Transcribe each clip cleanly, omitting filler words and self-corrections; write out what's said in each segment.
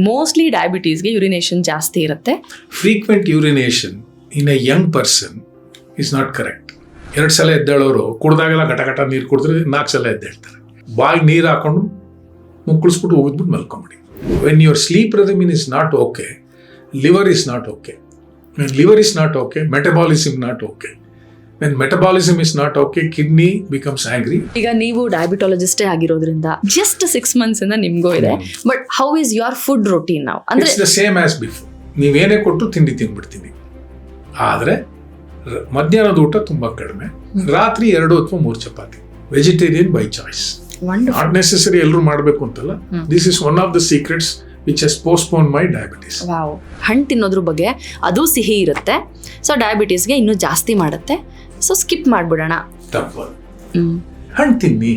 Mostly ಡಯಾಬಿಟೀಸ್ಗೆ urination ಜಾಸ್ತಿ ಇರುತ್ತೆ. Frequent urination in a Young person is not correct. 2 ಸಲ ಎದ್ದೇಳೋರು ಕುಡ್ದಾಗೆಲ್ಲ ಘಟ ನೀರು ಕುಡಿದ್ರೆ 4 ಸಲ ಎದ್ದೇಳ್ತಾರೆ. ಬಾಯಿಗೆ ನೀರು ಹಾಕೊಂಡು ಮುಕ್ಕಳಿಸ್ಬಿಟ್ಟು ಹೋಗಿದ್ಬಿಟ್ಟು ಮಲ್ಕೊಂಬಿಡಿ. When your sleep rhythm is not okay, liver is not okay. When liver is not okay, metabolism not okay. When metabolism is not okay, kidney becomes angry. ಈಗ ನೀವು ಡಯಾಬಿಟಾಲಜಿಸ್ಟೇ ಆಗಿರೋದ್ರಿಂದ ಜಸ್ಟ್ 6 months ಇಂದ ನಿಮ್ಗೂ ಇದೆ. But how is your food routine ನಾವು? ಅಂದ್ರೆ it's the same as before. ನೀವೇನೇ ಕೊಟ್ಟು ತಿಂದ್ಬಿಡ್ತೀನಿ. ಆದರೆ ಮಧ್ಯಾಹ್ನದ ಊಟ ತುಂಬಾ ಕಡಿಮೆ, ರಾತ್ರಿ 2 ಅಥವಾ 3 chapati. Vegetarian by choice. Not necessary ಎಲ್ಲರೂ ಮಾಡಬೇಕು ಅಂತಲ್ಲ. This is one of the secrets which has postponed my diabetes. Wow. ಹಣ್ಣು ತಿನ್ನೋದ್ರ ಬಗ್ಗೆ, ಅದು ಸಿಹಿ ಇರುತ್ತೆ, ಸೊ ಡಯಾಬಿಟೀಸ್ಗೆ ಇನ್ನೂ ಜಾಸ್ತಿ ಮಾಡುತ್ತೆ. ಸೊ ಸ್ಕಿಪ್ ಮಾಡ್ಬಿಡೋಣ. ತಪ್ಪು. ಹಣ್ಣು ತಿನ್ನಿ.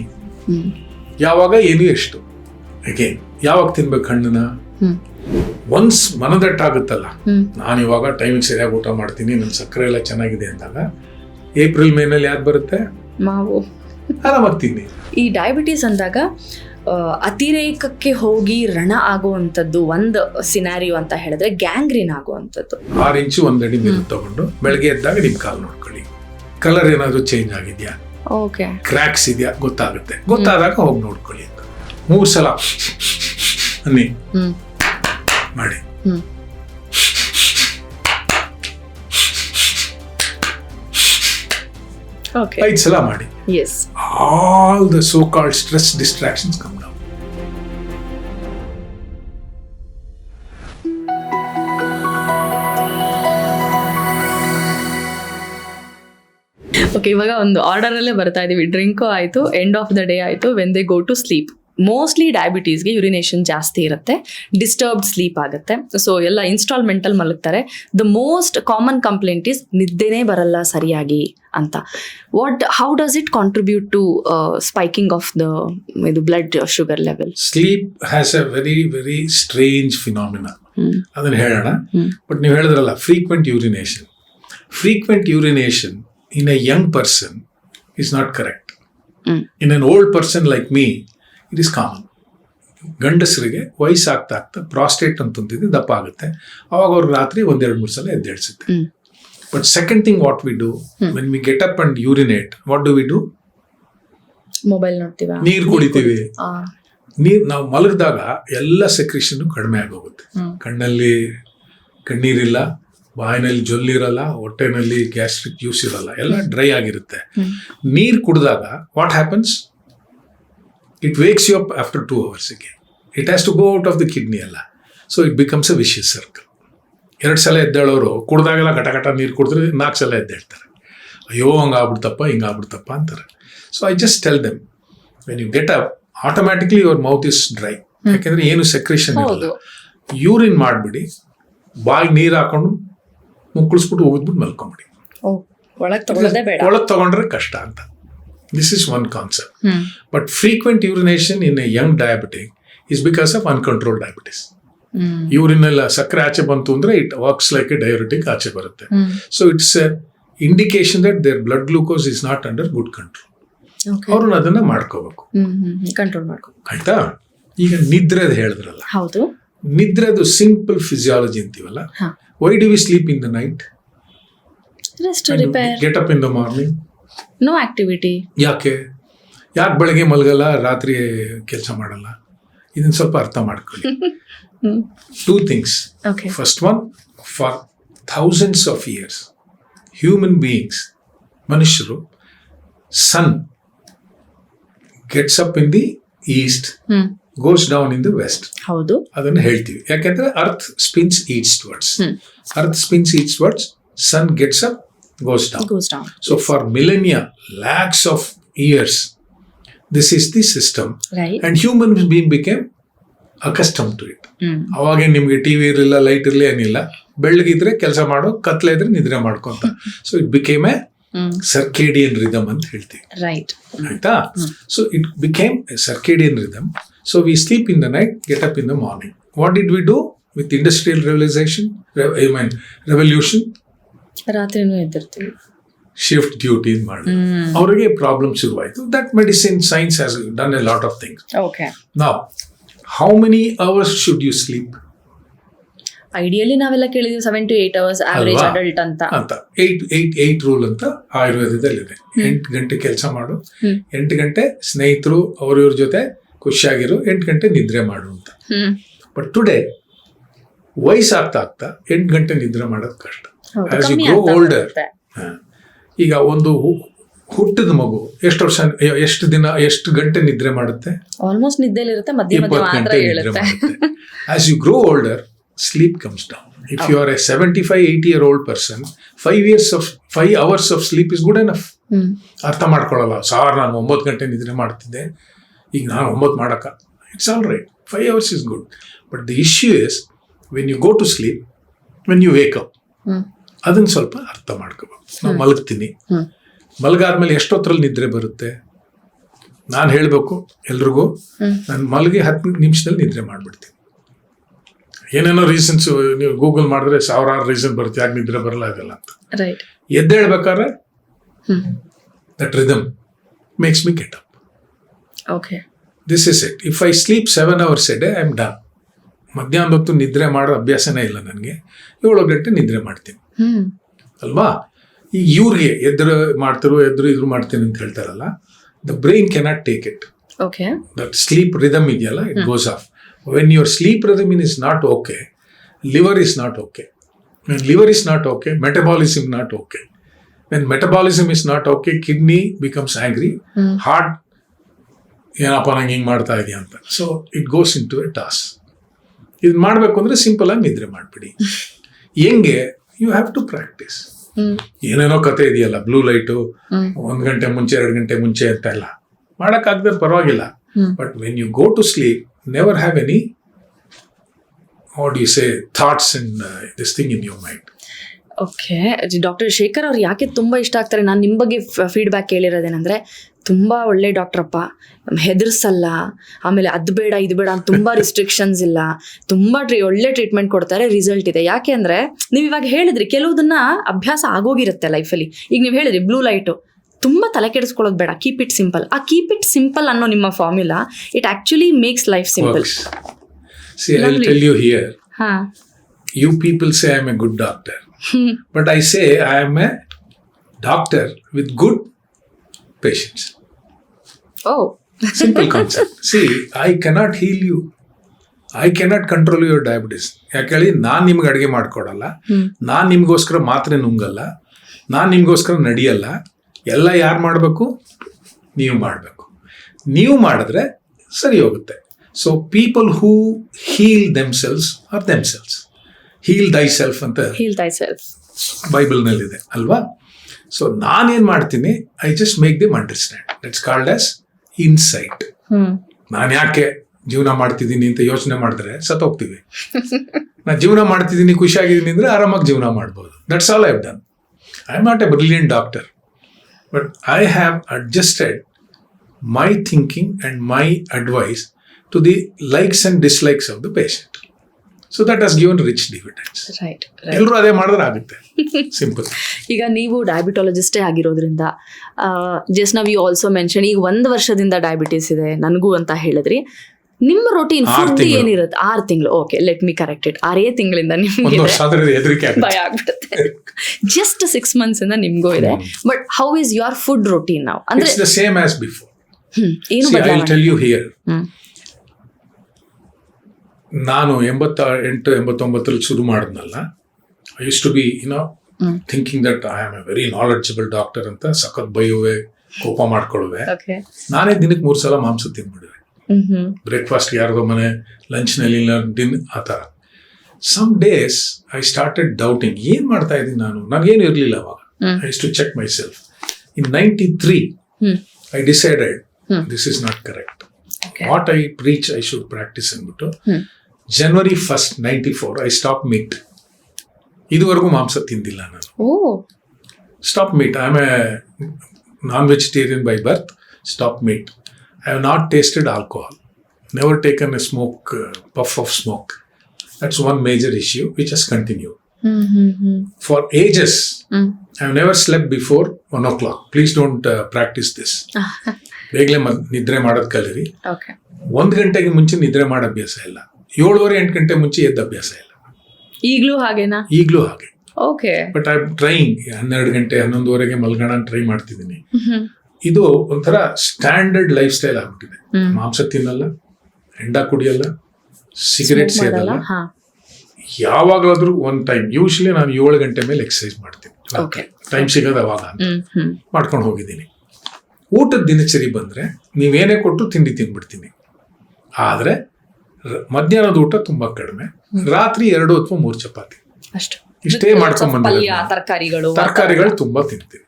ಯಾವಾಗ ಏನು ಎಷ್ಟು ಅಗೇನ್ ಯಾವಾಗ ತಿನ್ಬೇಕು ಹಣ್ಣನ್ನ? ಒನ್ಸ್ ಮನದಟ್ಟಾಗುತ್ತಲ್ಲ, ನಾನು ಇವಾಗ ಟೈಮಿಗೆ ಸರಿಯಾಗಿ ಊಟ ಮಾಡ್ತೀನಿ, ನನ್ನ ಸಕ್ಕರೆ ಎಲ್ಲ ಚೆನ್ನಾಗಿದೆ ಅಂದಾಗ ಏಪ್ರಿಲ್ ಮೇನಲ್ಲಿ ಯಾವ್ದು ಬರುತ್ತೆ? ಮಾವು. ಆರಾಮಾಗಿ ತಿನ್ನಿ. ಈ ಡಯಾಬಿಟೀಸ್ ಅಂದಾಗ ಅತಿರೇಕಕ್ಕೆ ಹೋಗಿ ರಣ ಆಗುವಂಥದ್ದು ಒಂದು ಸಿನಾರಿಯೋ ಅಂತ ಹೇಳಿದ್ರೆ ಗ್ಯಾಂಗ್ರೀನ್ ಆಗುವಂಥದ್ದು. 6 ಇಂಚು 1 ಅಡಿ ನೀರು ತಗೊಂಡು ಬೆಳಗ್ಗೆ ಎದ್ದಾಗ ನಿಮ್ ಕಾಲು ನೋಡ್ಕೊಳ್ಳಿ. ಕಲರ್ ಏನಾದ್ರು ಚೇಂಜ್ ಆಗಿದ್ಯಾ, ಓಕೆ, ಕ್ರ್ಯಾಕ್ಸ್ ಇದೆಯಾ ಗೊತ್ತಾಗುತ್ತೆ. ಗೊತ್ತಾದಾಗ ಹೋಗಿ ನೋಡ್ಕೊಳ್ಳಿ ಅಂತ 3 ಸಲ ಅನ್ನಿ ಮಾಡಿ. 5 ಸಲ ಮಾಡಿ. Yes. All the so-called stress distractions come down. Okay, ಇವಾಗ ಒಂದು ಆರ್ಡರ್ ಅಲ್ಲೇ ಬರ್ತಾ ಇದೀವಿ. ಡ್ರಿಂಕು ಆಯ್ತು, ಎಂಡ್ ಆಫ್ ದ ಡೇ ಆಯ್ತು, when they go to sleep. Mostly ಡಯಾಬಿಟೀಸ್ಗೆ ಯುರಿನೇಷನ್ ಜಾಸ್ತಿ ಇರುತ್ತೆ, ಡಿಸ್ಟರ್ಬ್ಡ್ ಸ್ಲೀಪ್ ಆಗುತ್ತೆ. ಸೊ ಎಲ್ಲ ಇನ್ಸ್ಟಾಲ್ಮೆಂಟಲ್ಲಿ ಮಲಗ್ತಾರೆ. The most common complaint is ನಿದ್ದೆನೇ ಬರಲ್ಲ ಸರಿಯಾಗಿ ಅಂತ. How does it contribute to spiking of the blood sugar level? Sleep has a very very strange phenomena. ಅದನ್ನ ಹೇಳೋಣ. ಬಟ್ ನೀವು ಹೇಳಿದ್ರಲ್ಲ frequent urination in a young person is not correct. In an old person like me, it is common. ಗಂಡಸರಿಗೆ ವಯಸ್ಸಾಗ್ತಾ prostate ಅಂತಂತಿದ್ದು ದಪ್ಪ ಆಗುತ್ತೆ. ಅವಾಗ ಅವ್ರಿಗೆ ರಾತ್ರಿ 1-2-3 ಸಲ ಎದ್ದೇಳಿಸುತ್ತೆ. But second thing what we do when we get up and urinate, what do we do? Mobile ನೋಡ್ತೀವಿ, ನೀರು ಕುಡಿತೀವಿ. ನಾವು ಮಲಗಿದಾಗ ಎಲ್ಲ ಸೆಕ್ರೇಷನ್ ಕಡಿಮೆ ಆಗೋಗುತ್ತೆ. ಕಣ್ಣಲ್ಲಿ ಕಣ್ಣೀರಿಲ್ಲ, ಬಾಯಿನಲ್ಲಿ ಜೊಲ್ಲಿರಲ್ಲ, ಹೊಟ್ಟೆನಲ್ಲಿ ಗ್ಯಾಸ್ಟ್ರಿಕ್ ಜ್ಯೂಸ್ ಇರಲ್ಲ, ಎಲ್ಲ ಡ್ರೈ ಆಗಿರುತ್ತೆ. ನೀರು ಕುಡಿದಾಗ what happens? It wakes you up after 2 hours again. It has to go out of the kidney ಎಲ್ಲ. So it becomes a vicious circle. 2 ಸಲ ಎದ್ದೇಳೋರು ಕುಡ್ದಾಗೆಲ್ಲ ಘಟ ನೀರು ಕುಡಿದ್ರೆ 4 ಸಲ ಎದ್ದೇಳ್ತಾರೆ. ಅಯ್ಯೋ ಹಿಂಗಾಗ್ಬಿಡ್ತಪ್ಪ ಅಂತಾರೆ. So I just tell them, when you get up automatically your mouth is dry. ಯಾಕೆಂದ್ರೆ ಏನು ಸೆಕ್ರೇಷನ್ ಇರಲ್ಲ. ಯೂರಿನ್ ಮಾಡಿಬಿಡಿ, ಬಾಯಿಗೆ ನೀರು ಹಾಕೊಂಡು ಮುಕ್ಕಳಿಸ್ಬಿಟ್ಟು ಹೋಗಿದ್ಬಿಟ್ಟು ಮಲ್ಕೊಂಬಿಡಿ. ಒಳಗೆ ತಗೊಂಡ್ರೆ ಕಷ್ಟ ಅಂತ. This is one concept. But frequent urination in a young diabetic is because of uncontrol diabetes. Urine ಎಲ್ಲ ಸಕ್ಕರೆ ಆಚೆ ಬಂತು ಅಂದ್ರೆ it works like a diabetic ಆಚೆ ಬರುತ್ತೆ. So it's a indication that there blood glucose is not under good control. ಅವ್ರನ್ನ ಅದನ್ನ ಮಾಡ್ಕೋಬೇಕು, ಕಂಟ್ರೋಲ್ ಮಾಡ್ಕೋಬೇಕು. ಆಯ್ತಾ? ಈಗ ನಿದ್ರೆದು ಹೇಳಿದ್ರಲ್ಲ, ಹೌದು, ನಿದ್ರೆದು ಸಿಂಪಲ್ ಫಿಸಿಯಾಲಜಿ ಅಂತೀವಲ್ಲ. Why do we sleep in the night? Just to repair. Get up in the morning. No activity. ಯಾಕೆ ಬೆಳಗ್ಗೆ ಮಲಗಲ್ಲ, ರಾತ್ರಿ ಕೆಲಸ ಮಾಡಲ್ಲ? ಇದನ್ನ ಸ್ವಲ್ಪ ಅರ್ಥ ಮಾಡ್ಕೊಳ್ಳಿ. 2 things. Okay. First one, for thousands of years, human beings, ಮನುಷ್ಯರು, sun gets up in the east, goes down in the west. ಹೌದು, ಅದನ್ನು ಹೇಳ್ತೀವಿ. ಯಾಕೆಂದ್ರೆ earth spins eastwards. Earth spins eastwards, sun gets up, goes down. So for millennia, lakhs of years, this is the system. Right. And human being became accustomed to it. ಅವಾಗೇ ನಿಮ್ಗೆ TV ಇರಲಿಲ್ಲ, light ಇರಲಿ, ಏನಿಲ್ಲ. ಬೆಳ್ಳಗಿದ್ರೆ ಕೆಲಸ ಮಾಡೋ, ಕತ್ಲೆ ಇದ್ರೆ ನಿದ್ರೆ ಮಾಡ್ಕೊಂತ. So it became a circadian rhythm ಅಂತ ಹೇಳ್ತೀವಿ. ರೈಟ್, ಆಯ್ತಾ? So it became a circadian rhythm. So we sleep in the night, get up in the morning. What did we do with industrial revolution? ರಾತ್ರಿನೂ ಎದ್ದಿರ್ತೀವಿ. Shift duty ಮಾಡಿ ಅವರಿಗೆ problem ಶುರುವಾಯಿತು. That medicine science has done a lot of things. Okay. Now, how many hours should you sleep ideally ನಾವೆಲ್ಲ ಕೇಳಿದೀವಿ 7 to 8 hours average ಅಲ್ವಾ? Adult ಅಂತ. ಅಂತ 8 rule ಅಂತ ಆಯುರ್ವೇದದಲ್ಲಿದೆ. 8 ಗಂಟೆ ಕೆಲಸ ಮಾಡು, 8 ಗಂಟೆ ಸ್ನೇಹಿತರು ಅವ್ರ ಜೊತೆ ಖುಷಿಯಾಗಿರು, 8 ಗಂಟೆ ನಿದ್ರೆ ಮಾಡು ಅಂತ. ಬಟ್ ಟುಡೇ ವಯಸ್ಸಾಗ್ತಾ ಆಗ್ತಾ 8 ಗಂಟೆ ನಿದ್ರೆ ಮಾಡೋದು ಕಷ್ಟ. ಹೌದು, ಆಸ್ ಯು ಕಮ್ಮಿ ಗ್ರೋ ಆಗ್ತಾ ಓಲ್ಡರ್, ಬರುತ್ತೆ. ಈಗ ಒಂದು ಹುಟ್ಟಿದ ಮಗು ಎಷ್ಟು ಗಂಟೆ ನಿದ್ರೆ ಮಾಡುತ್ತೆ? ಆಲ್ಮೋಸ್ಟ್ ನಿದ್ದೆಲಿರುತ್ತೆ, ಮಧ್ಯೆ ಮಧ್ಯೆ 20 ಮಾತ್ರ ಗಂಟೆ ನಿದ್ರೆ ಹೇಳುತ್ತೆ. ಮಾಡುತ್ತೆ. As you grow older, sleep comes down. If you are a 75-80-year-old person, 5 hours of sleep is good enough. ಅರ್ಥ ಮಾಡ್ಕೊಳ್ಳಲ್ಲ, ಸಾರ್ ನಾನು 9 ಗಂಟೆ ನಿದ್ರೆ ಮಾಡ್ತಿದ್ದೆ, ಈಗ ನಾನು 9 ಮಾಡಕ್ಕ. It's all right, 5 hours is good. But the issue is when you go to sleep, when you wake up, ಅದನ್ನ ಸ್ವಲ್ಪ ಅರ್ಥ ಮಾಡ್ಕೋಬೇಕು. ನಾನು ಮಲಗ್ತೀನಿ, ಮಲಗಾದ್ಮೇಲೆ ಎಷ್ಟೊತ್ತರಲ್ಲಿ ನಿದ್ರೆ ಬರುತ್ತೆ? ನಾನು ಹೇಳಬೇಕು ಎಲ್ರಿಗೂ, ನಾನು ಮಲಗಿ 10 ನಿಮಿಷದಲ್ಲಿ ನಿದ್ರೆ ಮಾಡ್ಬಿಡ್ತೀನಿ. ಏನೇನೋ ರೀಸನ್ಸ್ ನೀವು ಗೂಗಲ್ ಮಾಡಿದ್ರೆ 1000 ರೀಸನ್ ಬರುತ್ತೆ ಯಾಕೆ ನಿದ್ರೆ ಬರಲ್ಲ ಇದೆಲ್ಲ ಅಂತ. ರೈಟ್. ಎದ್ದೇಳ್ಬೇಕಾದ್ರೆ that rhythm makes me get up. Okay. This is it. If I sleep 7 hours a day, I am done. ಮಧ್ಯಾಹ್ನ ಹೊತ್ತು ನಿದ್ರೆ ಮಾಡೋ ಅಭ್ಯಾಸನೇ ಇಲ್ಲ ನನಗೆ. 7 ಗಂಟೆ ನಿದ್ರೆ ಮಾಡ್ತೀನಿ ಅಲ್ವಾ? ಈಗ ಇವ್ರಿಗೆ ಎದ್ರು ಇದ್ರು ಮಾಡ್ತೀನಿ ಅಂತ ಹೇಳ್ತಾರಲ್ಲ, the brain cannot take it. Okay. That sleep rhythm ಇದೆಯಲ್ಲ, it goes off. When your sleep rhythm is not okay, liver is not okay. When liver is not okay, metabolism not okay. When metabolism is not okay, kidney becomes angry, heart ಏನಪ್ಪ ನಂಗೆ ಹಿಂಗೆ ಮಾಡ್ತಾ ಇದೆಯಾ ಅಂತ. So it goes into a toss. ಇದು ಮಾಡಬೇಕು ಅಂದರೆ simple ಆಗಿ ನಿದ್ರೆ ಮಾಡಿಬಿಡಿ. ಹೆಂಗೆ? You have to practise. ಏನೇನೋ ಕತೆ ಇದೆಯಲ್ಲ, ಬ್ಲೂ ಲೈಟು 1 ಗಂಟೆ ಮುಂಚೆ 2 ಗಂಟೆ ಮುಂಚೆ ಅಂತ ಎಲ್ಲ ಮಾಡೋಕ್ಕಾಗದೆ ಪರವಾಗಿಲ್ಲ. But when you go to sleep, never have any, what do you say, thoughts and this thing in your mind. Okay. Doctor Shekhar ಅವ್ರು ಯಾಕೆ ತುಂಬ ಇಷ್ಟ ಆಗ್ತಾರೆ? ನಾನು ನಿಮ್ಮ ಬಗ್ಗೆ ಫೀಡ್ಬ್ಯಾಕ್ ಕೇಳಿರೋದೇನೆಂದರೆ, ತುಂಬ ಒಳ್ಳೆ ಡಾಕ್ಟ್ರಪ್ಪ, ಹೆದರ್ಸಲ್ಲ, ಆಮೇಲೆ ಅದು ಬೇಡ ಇದು ಬೇಡ ಅಂತ ತುಂಬ ರಿಸ್ಟ್ರಿಕ್ಷನ್ಸ್ ಇಲ್ಲ, ತುಂಬ ಒಳ್ಳೆ ಟ್ರೀಟ್ಮೆಂಟ್ ಕೊಡ್ತಾರೆ, ರಿಸಲ್ಟ್ ಇದೆ. ಯಾಕೆ ಅಂದರೆ ನೀವು ಇವಾಗ ಹೇಳಿದ್ರಿ ಕೆಲವುದನ್ನ ಅಭ್ಯಾಸ ಆಗೋಗಿರುತ್ತೆ ಲೈಫಲ್ಲಿ. ಈಗ ನೀವು ಹೇಳಿದ್ರಿ ಬ್ಲೂ ಲೈಟು ತುಂಬ ತಲೆ ಕೆಡಿಸ್ಕೊಳ್ಳೋದು ಬೇಡ, ಕೀಪ್ ಇಟ್ ಸಿಂಪಲ್. ಆ ಕೀಪ್ ಇಟ್ ಸಿಂಪಲ್ ಅನ್ನೋ ನಿಮ್ಮ formula, it actually makes life simple. See, I'll tell you here, ಹಾ, you people say I'm a good doctor, but I say I am a doctor with good patients. Oh. Simple concept. See, I cannot heal you. I cannot control your diabetes. ಯಾಕೇಳಿ ನಾನು ನಿಮ್ಗೆ ಅಡುಗೆ ಮಾಡ್ಕೊಡಲ್ಲ, ನಾನು ನಿಮ್ಗೋಸ್ಕರ ಮಾತ್ರೆ ನುಂಗಲ್ಲ, ನಾನು ನಿಮ್ಗೋಸ್ಕರ ನಡೆಯಲ್ಲ. ಎಲ್ಲ ಯಾರು ಮಾಡಬೇಕು? ನೀವು ಮಾಡಬೇಕು. ನೀವು ಮಾಡಿದ್ರೆ ಸರಿ ಹೋಗುತ್ತೆ. So people who heal themselves are themselves. Heal thyself ಅಂತ ಹೀಲ್ ದೈ ಸೆಲ್ಫ್ ಬೈಬಲ್ನಲ್ಲಿದೆ ಅಲ್ವಾ? ಸೊ ನಾನೇನು ಮಾಡ್ತೀನಿ, I just make them understand. It's called as insight. ನಾನು ಯಾಕೆ ಜೀವನ ಮಾಡ್ತಿದ್ದೀನಿ ಅಂತ ಯೋಚನೆ ಮಾಡಿದ್ರೆ ಸತ್ತೋಗ್ತೀವಿ. ನಾನು ಜೀವನ ಮಾಡ್ತಿದ್ದೀನಿ, ಖುಷಿಯಾಗಿದ್ದೀನಿ ಅಂದರೆ ಆರಾಮಾಗಿ ಜೀವನ ಮಾಡ್ಬೋದು. That's all I have done. I am not A brilliant doctor, but I have adjusted my thinking and my advice to the likes and dislikes of the patient. So that has given rich dividends. Right. ಎಲ್ಲರೂ ಅದೇ ಮಾಡಿದ್ರೆ ಆಗುತ್ತೆ. Simple. ಈಗ ನೀವು ಡಯಾಬಿಟಾಲಜಿಸ್ಟೇ ಆಗಿರೋದ್ರಿಂದ, just ನಾವು you also mention, ಈಗ 1 ವರ್ಷದಿಂದ ಡಯಾಬಿಟೀಸ್ ಇದೆ ನನಗೂ ಅಂತ ಹೇಳಿದ್ರಿ. ನಿಮ್ಮ ರೊಟೀನ್ ಫುಡ್ ಏನಿರುತ್ತೆ? 6 ತಿಂಗಳು. Okay, let me correct it. 6 ತಿಂಗಳಿಂದ ನಿಮ್ಗೆ ಭಯ ಆಗ್ಬಿಡುತ್ತೆ. ಜಸ್ಟ್ 6 months ಇಂದ ನಿಮ್ಗೂ ಇದೆ. But how is your food routine ನಾವು? ಅಂದ್ರೆ it's the same as before. ಏನು ಬದಲಾವಣೆ? I will tell you here. ನಾನು 88-89 ಶುರು ಮಾಡಿದ್ನಲ್ಲ, I use to be thinking that I am a very knowledgeable doctor ಅಂತ ಸಖತ್ ಬೈಯುವೆ, ಕೋಪ ಮಾಡ್ಕೊಳ್ಳುವೆ. ನಾನೇ ದಿನಕ್ಕೆ 3 ಸಲ ಮಾಂಸ ತಿಂದ್ಬಿಡುವೆ. ಬ್ರೇಕ್ಫಾಸ್ಟ್ ಯಾರ್ದೋ ಮನೆ, ಲಂಚ್ನಲ್ಲಿ ಆ ಥರ. Some days I started doubting, ಏನು ಮಾಡ್ತಾ ಇದ್ದೀನಿ ನಾನು? ನನಗೇನು ಇರಲಿಲ್ಲ ಅವಾಗ. I use to check myself. In 93 I decided this is not correct. What I preach I should practise ಅಂದ್ಬಿಟ್ಟು January 1st, 94 I stop meat. ಇದುವರೆಗೂ ಮಾಂಸ ತಿಂದಿಲ್ಲ ನಾನು. Stop meat. I am a non vegetarian by birth. Stop meat. I have not tasted alcohol, never taken a puff of smoke. That's one major issue which has continued. For ages, I've never slept before 1 o'clock. Please don't practice this. ಬೇಗಲೇ ನಿದ್ರೆ ಮಾಡೋದು ಕಲೀರಿ. Okay. 1 ಗಂಟೆಗೆ ಮುಂಚೆ ನಿದ್ರೆ ಮಾಡೋ ಅಭ್ಯಾಸ ಇಲ್ಲ. 7:30 8 ಗಂಟೆ ಮುಂಚೆ ಎದ್ದ ಅಭ್ಯಾಸ ಇಲ್ಲ. ಈಗಲೂ ಹಾಗೇನಾ? ಈಗಲೂ ಹಾಗೆ. ಓಕೆ. ಬಟ್ ಐ ಟ್ರೈಯಿಂಗ್ 12 ಗಂಟೆ 11:30 ಮಲ್ಗೋಣ ಟ್ರೈ ಮಾಡ್ತಿದ್ದೀನಿ. ಇದು ಒಂಥರ ಸ್ಟ್ಯಾಂಡರ್ಡ್ ಲೈಫ್ ಸ್ಟೈಲ್ ಆಗ್ಬಿಟ್ಟಿದೆ. ಮಾಂಸ ತಿನ್ನಲ್ಲ, ಹೆಂಡ ಕುಡಿಯಲ್ಲ, ಸಿಗರೇಟ್ ಸೇದಲ್ಲ. ಯಾವಾಗಲಾದ್ರೂ ಒಂದ್ ಟೈಮ್, ಯೂಶಲಿ ನಾನು 7 ಗಂಟೆ ಮೇಲೆ ಎಕ್ಸರ್ಸೈಸ್ ಮಾಡ್ತೀನಿ. ಟೈಮ್ ಸಿಗೋದು ಅವಾಗ ಮಾಡ್ಕೊಂಡು ಹೋಗಿದ್ದೀನಿ. ಊಟದ ದಿನಚರಿ ಬಂದ್ರೆ ನೀವೇನೇ ಕೊಟ್ಟರು ತಿಂಡಿ ತಿನ್ಬಿಡ್ತೀನಿ. ಆದ್ರೆ ಮಧ್ಯಾಹ್ನದ ಊಟ ತುಂಬಾ ಕಡಿಮೆ. ರಾತ್ರಿ 2 ಅಥವಾ 3 ಚಪಾತಿ ಇಷ್ಟೇ ಮಾಡ್ಕೊಂಡ್ ಬಂದಿದ್ದೀನಿ. ತರಕಾರಿಗಳು ತುಂಬಾ ತಿಂತೀನಿ.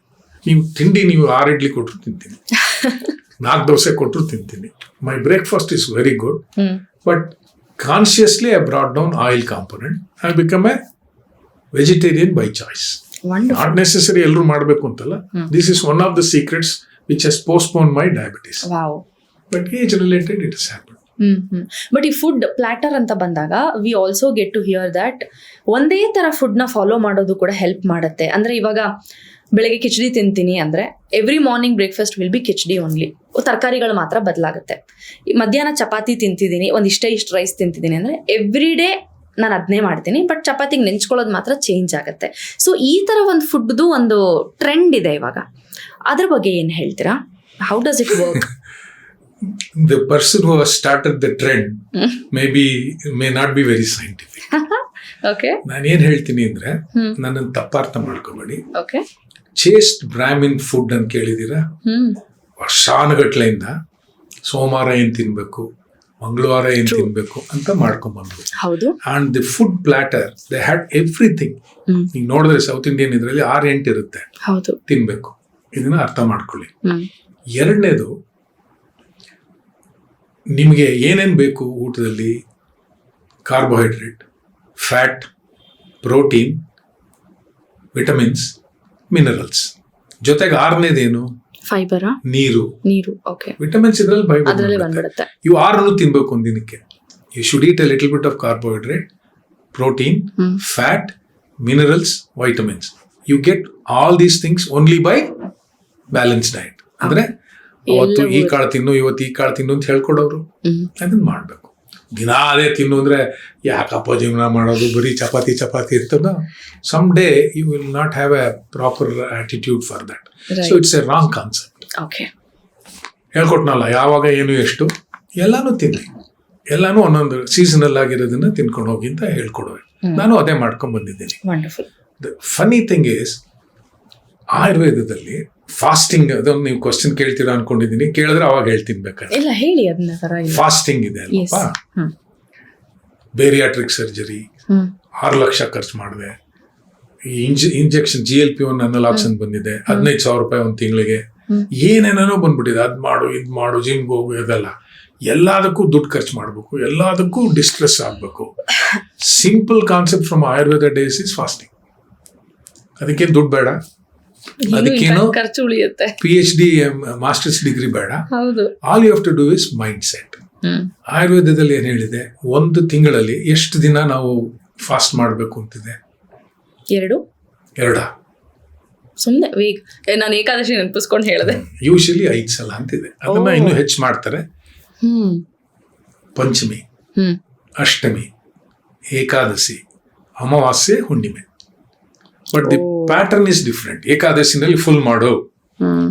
ನೀವು 6 ಇಡ್ಲಿ ಕೊಟ್ಟರು ತಿಂತೀನಿ, 4 ದೋಸೆ ಕೊಟ್ಟರು ತಿಂತೀನಿ. My breakfast is very good, but consciously I brought down oil component. I become a vegetarian by choice. Not necessary ಎಲ್ಲರೂ ಮಾಡಬೇಕು ಅಂತಲ್ಲ. This is one of the secrets which has postpone my diabetes. But age related it is happen. But ಈ food platter ಅಂತ ಬಂದಾಗ we also get to hear that ಒಂದೇ ತರ food ನ follow ಮಾಡೋದು ಕೂಡ ಹೆಲ್ಪ್ ಮಾಡುತ್ತೆ. ಅಂದ್ರೆ ಇವಾಗ ಬೆಳಗ್ಗೆ ಕಿಚಡಿ ತಿಂತೀನಿ ಅಂದ್ರೆ every morning breakfast will be khichdi only, ತರಕಾರಿಗಳು ಮಾತ್ರ ಬದಲಾಗುತ್ತೆ. ಮಧ್ಯಾಹ್ನ ಚಪಾತಿ ತಿಂತಿದ್ದೀನಿ, ಇಷ್ಟು ರೈಸ್ ತಿಂತಿದ್ದೀನಿ ಅಂದ್ರೆ ಎವ್ರಿ ಡೇ ನಾನು ಅದನ್ನೇ ಮಾಡ್ತೀನಿ, ಬಟ್ ಚಪಾತಿಗೆ ನೆಂಚ್ಕೊಳ್ಳೋದು ಮಾತ್ರ ಚೇಂಜ್ ಆಗುತ್ತೆ. ಸೊ ಈ ತರ ಒಂದು ಫುಡ್ದು ಒಂದು ಟ್ರೆಂಡ್ ಇದೆ ಇವಾಗ, ಅದ್ರ ಬಗ್ಗೆ ಏನ್ ಹೇಳ್ತೀರಾ? How does it work? The person who has started the trend may not be very scientific. Okay. ನಾನು ಏನ್ ಹೇಳ್ತೀನಿ ಅಂದ್ರೆ, ನನ್ನನ್ನು ತಪ್ಪಾರ್ಥ ಮಾಡ್ಕೋಬೇಡಿ. Okay. ಚೇಸ್ಟ್ ಬ್ರಾಹ್ಮಿನ್ ಫುಡ್ ಅಂತ ಕೇಳಿದೀರಾ? ವರ್ಷಾನುಗಟ್ಲೆಯಿಂದ ಸೋಮವಾರ ಏನ್ ತಿನ್ಬೇಕು, ಮಂಗಳವಾರ ಏನ್ ತಿನ್ಬೇಕು ಅಂತ ಮಾಡ್ಕೊಂಡ್ಬಂದ್ರು. ಹೌದು. And the food plotter they had everything. ಈಗ ನೋಡಿದ್ರೆ ಸೌತ್ ಇಂಡಿಯನ್ ಇದ್ರಲ್ಲಿ 6-8 ಇರುತ್ತೆ. ಹೌದು. ತಿನ್ಬೇಕು. ಇದನ್ನ ಅರ್ಥ ಮಾಡ್ಕೊಳ್ಳಿ. ಎರಡನೇದು, ನಿಮಗೆ ಏನೇನು ಬೇಕು ಊಟದಲ್ಲಿ, carbohydrate, fat, protein, vitamins, minerals. ಜೊತೆಗೆ 6ನೇದೇನು? ಫೈಬರ್, ನೀರು. ಓಕೆ. ವಿಟಮಿನ್ಸ್ ಇದ್ರಲ್ಲಿ ಬಂದ್ಬಿಡುತ್ತೆ. ಇವು 6 ತಿನ್ಬೇಕು ಒಂದ್ ದಿನಕ್ಕೆ. You should eat a little bit of carbohydrate, protein, fat, minerals, vitamins. You get all these things only by balance diet. ಅಂದ್ರೆ ಅವತ್ತು ಈ ಕಾಳು ತಿನ್ನು, ಇವತ್ತು ಈ ಕಾಳು ತಿನ್ನು ಅಂತ ಹೇಳ್ಕೊಡೋರು, ಅದನ್ನ ಮಾಡ್ಬೇಕು. ದಿನ ಅದೇ ತಿನ್ನು ಅಂದ್ರೆ ಯಾಕಪ್ಪ ಜೀವನ ಮಾಡೋದು, ಬರೀ ಚಪಾತಿ ಇರ್ತದ. Some day you will not have a proper attitude for that. So it's a wrong concept. ಹೇಳ್ಕೊಟ್ನಲ್ಲ, ಯಾವಾಗ ಏನು ಎಷ್ಟು ಎಲ್ಲಾನು ತಿನ್ನಿ, ಎಲ್ಲಾನು ಒಂದೊಂದು ಸೀಸನಲ್ ಆಗಿರೋದನ್ನ ತಿನ್ಕೊಂಡು ಹೋಗಿ ಅಂತ ಹೇಳ್ಕೊಡುವೆ. ನಾನು ಅದೇ ಮಾಡ್ಕೊಂಡ್ ಬಂದಿದ್ದೀನಿ. ದ ಫನಿ ಥಿಂಗ್ ಈಸ್, ಆಯುರ್ವೇದದಲ್ಲಿ ಫಾಸ್ಟಿಂಗ್, ಅದೊಂದು ನೀವು ಕ್ವಶನ್ ಕೇಳ್ತೀರಾ ಅನ್ಕೊಂಡಿದ್ದೀನಿ. ಕೇಳಿದ್ರೆ ಅವಾಗ ಹೇಳ್ತೀನಿ ಬೇಕಾದ್ರೆ. ಹೇಳಿ. ಫಾಸ್ಟಿಂಗ್ ಇದೆ ಅಲ್ವಾ? ಬೇರಿಯಾಟ್ರಿಕ್ ಸರ್ಜರಿ 6 ಲಕ್ಷ ಖರ್ಚು ಮಾಡಿದೆ. ಇಂಜೆಕ್ಷನ್ GLP-1 ಅನಲಾಕ್ಸನ್ ಬಂದಿದೆ, 15,000 ರೂಪಾಯಿ ಒಂದು ತಿಂಗಳಿಗೆ. ಏನೇನೋ ಬಂದ್ಬಿಟ್ಟಿದೆ. ಅದ್ ಮಾಡು, ಇದ್ ಮಾಡು, ಜಿಮ್ಗೆ ಹೋಗು, ಇದೆಲ್ಲ. ಎಲ್ಲದಕ್ಕೂ ದುಡ್ಡು ಖರ್ಚು ಮಾಡ್ಬೇಕು, ಎಲ್ಲದಕ್ಕೂ ಡಿಸ್ಟ್ರೆಸ್ ಆಗ್ಬೇಕು. Simple concept from Ayurveda days is fasting. ಅದಕ್ಕೇನು ದುಡ್ಡು ಬೇಡ, ಅದಕ್ಕೇನು ಖರ್ಚು ಉಳಿಯುತ್ತೆ. PhD ಮಾಸ್ಟರ್ಸ್ ಡಿಗ್ರಿ ಬೇಡ. All you have to do is mindset. ಆಯುರ್ವೇದದಲ್ಲಿ ಏನ್ ಹೇಳಿದೆ, 1 ತಿಂಗಳಲ್ಲಿ ಎಷ್ಟು ದಿನ ನಾವು ಫಾಸ್ಟ್ ಮಾಡಬೇಕು ಅಂತಿದೆ? 2 ಸುಮ್ಮನೆ ವೀಕ್. ನಾನು ಏಕಾದಶಿ ನೆನಪಿಸ್ಕೊಂಡು ಹೇಳಿದೆ. ಯೂಶಲಿ 5 ಸಲ ಅಂತಿದೆ. ಅದನ್ನ ಇನ್ನೂ ಹೆಚ್ಚು ಮಾಡ್ತಾರೆ. ಪಂಚಮಿ, ಅಷ್ಟಮಿ, ಏಕಾದಶಿ, ಅಮಾವಾಸ್ಯೆ, ಹುಣ್ಣಿಮೆ. But the pattern is different. ಏಕಾದಶಿನಲ್ಲಿ ಫುಲ್ ಮಾಡು,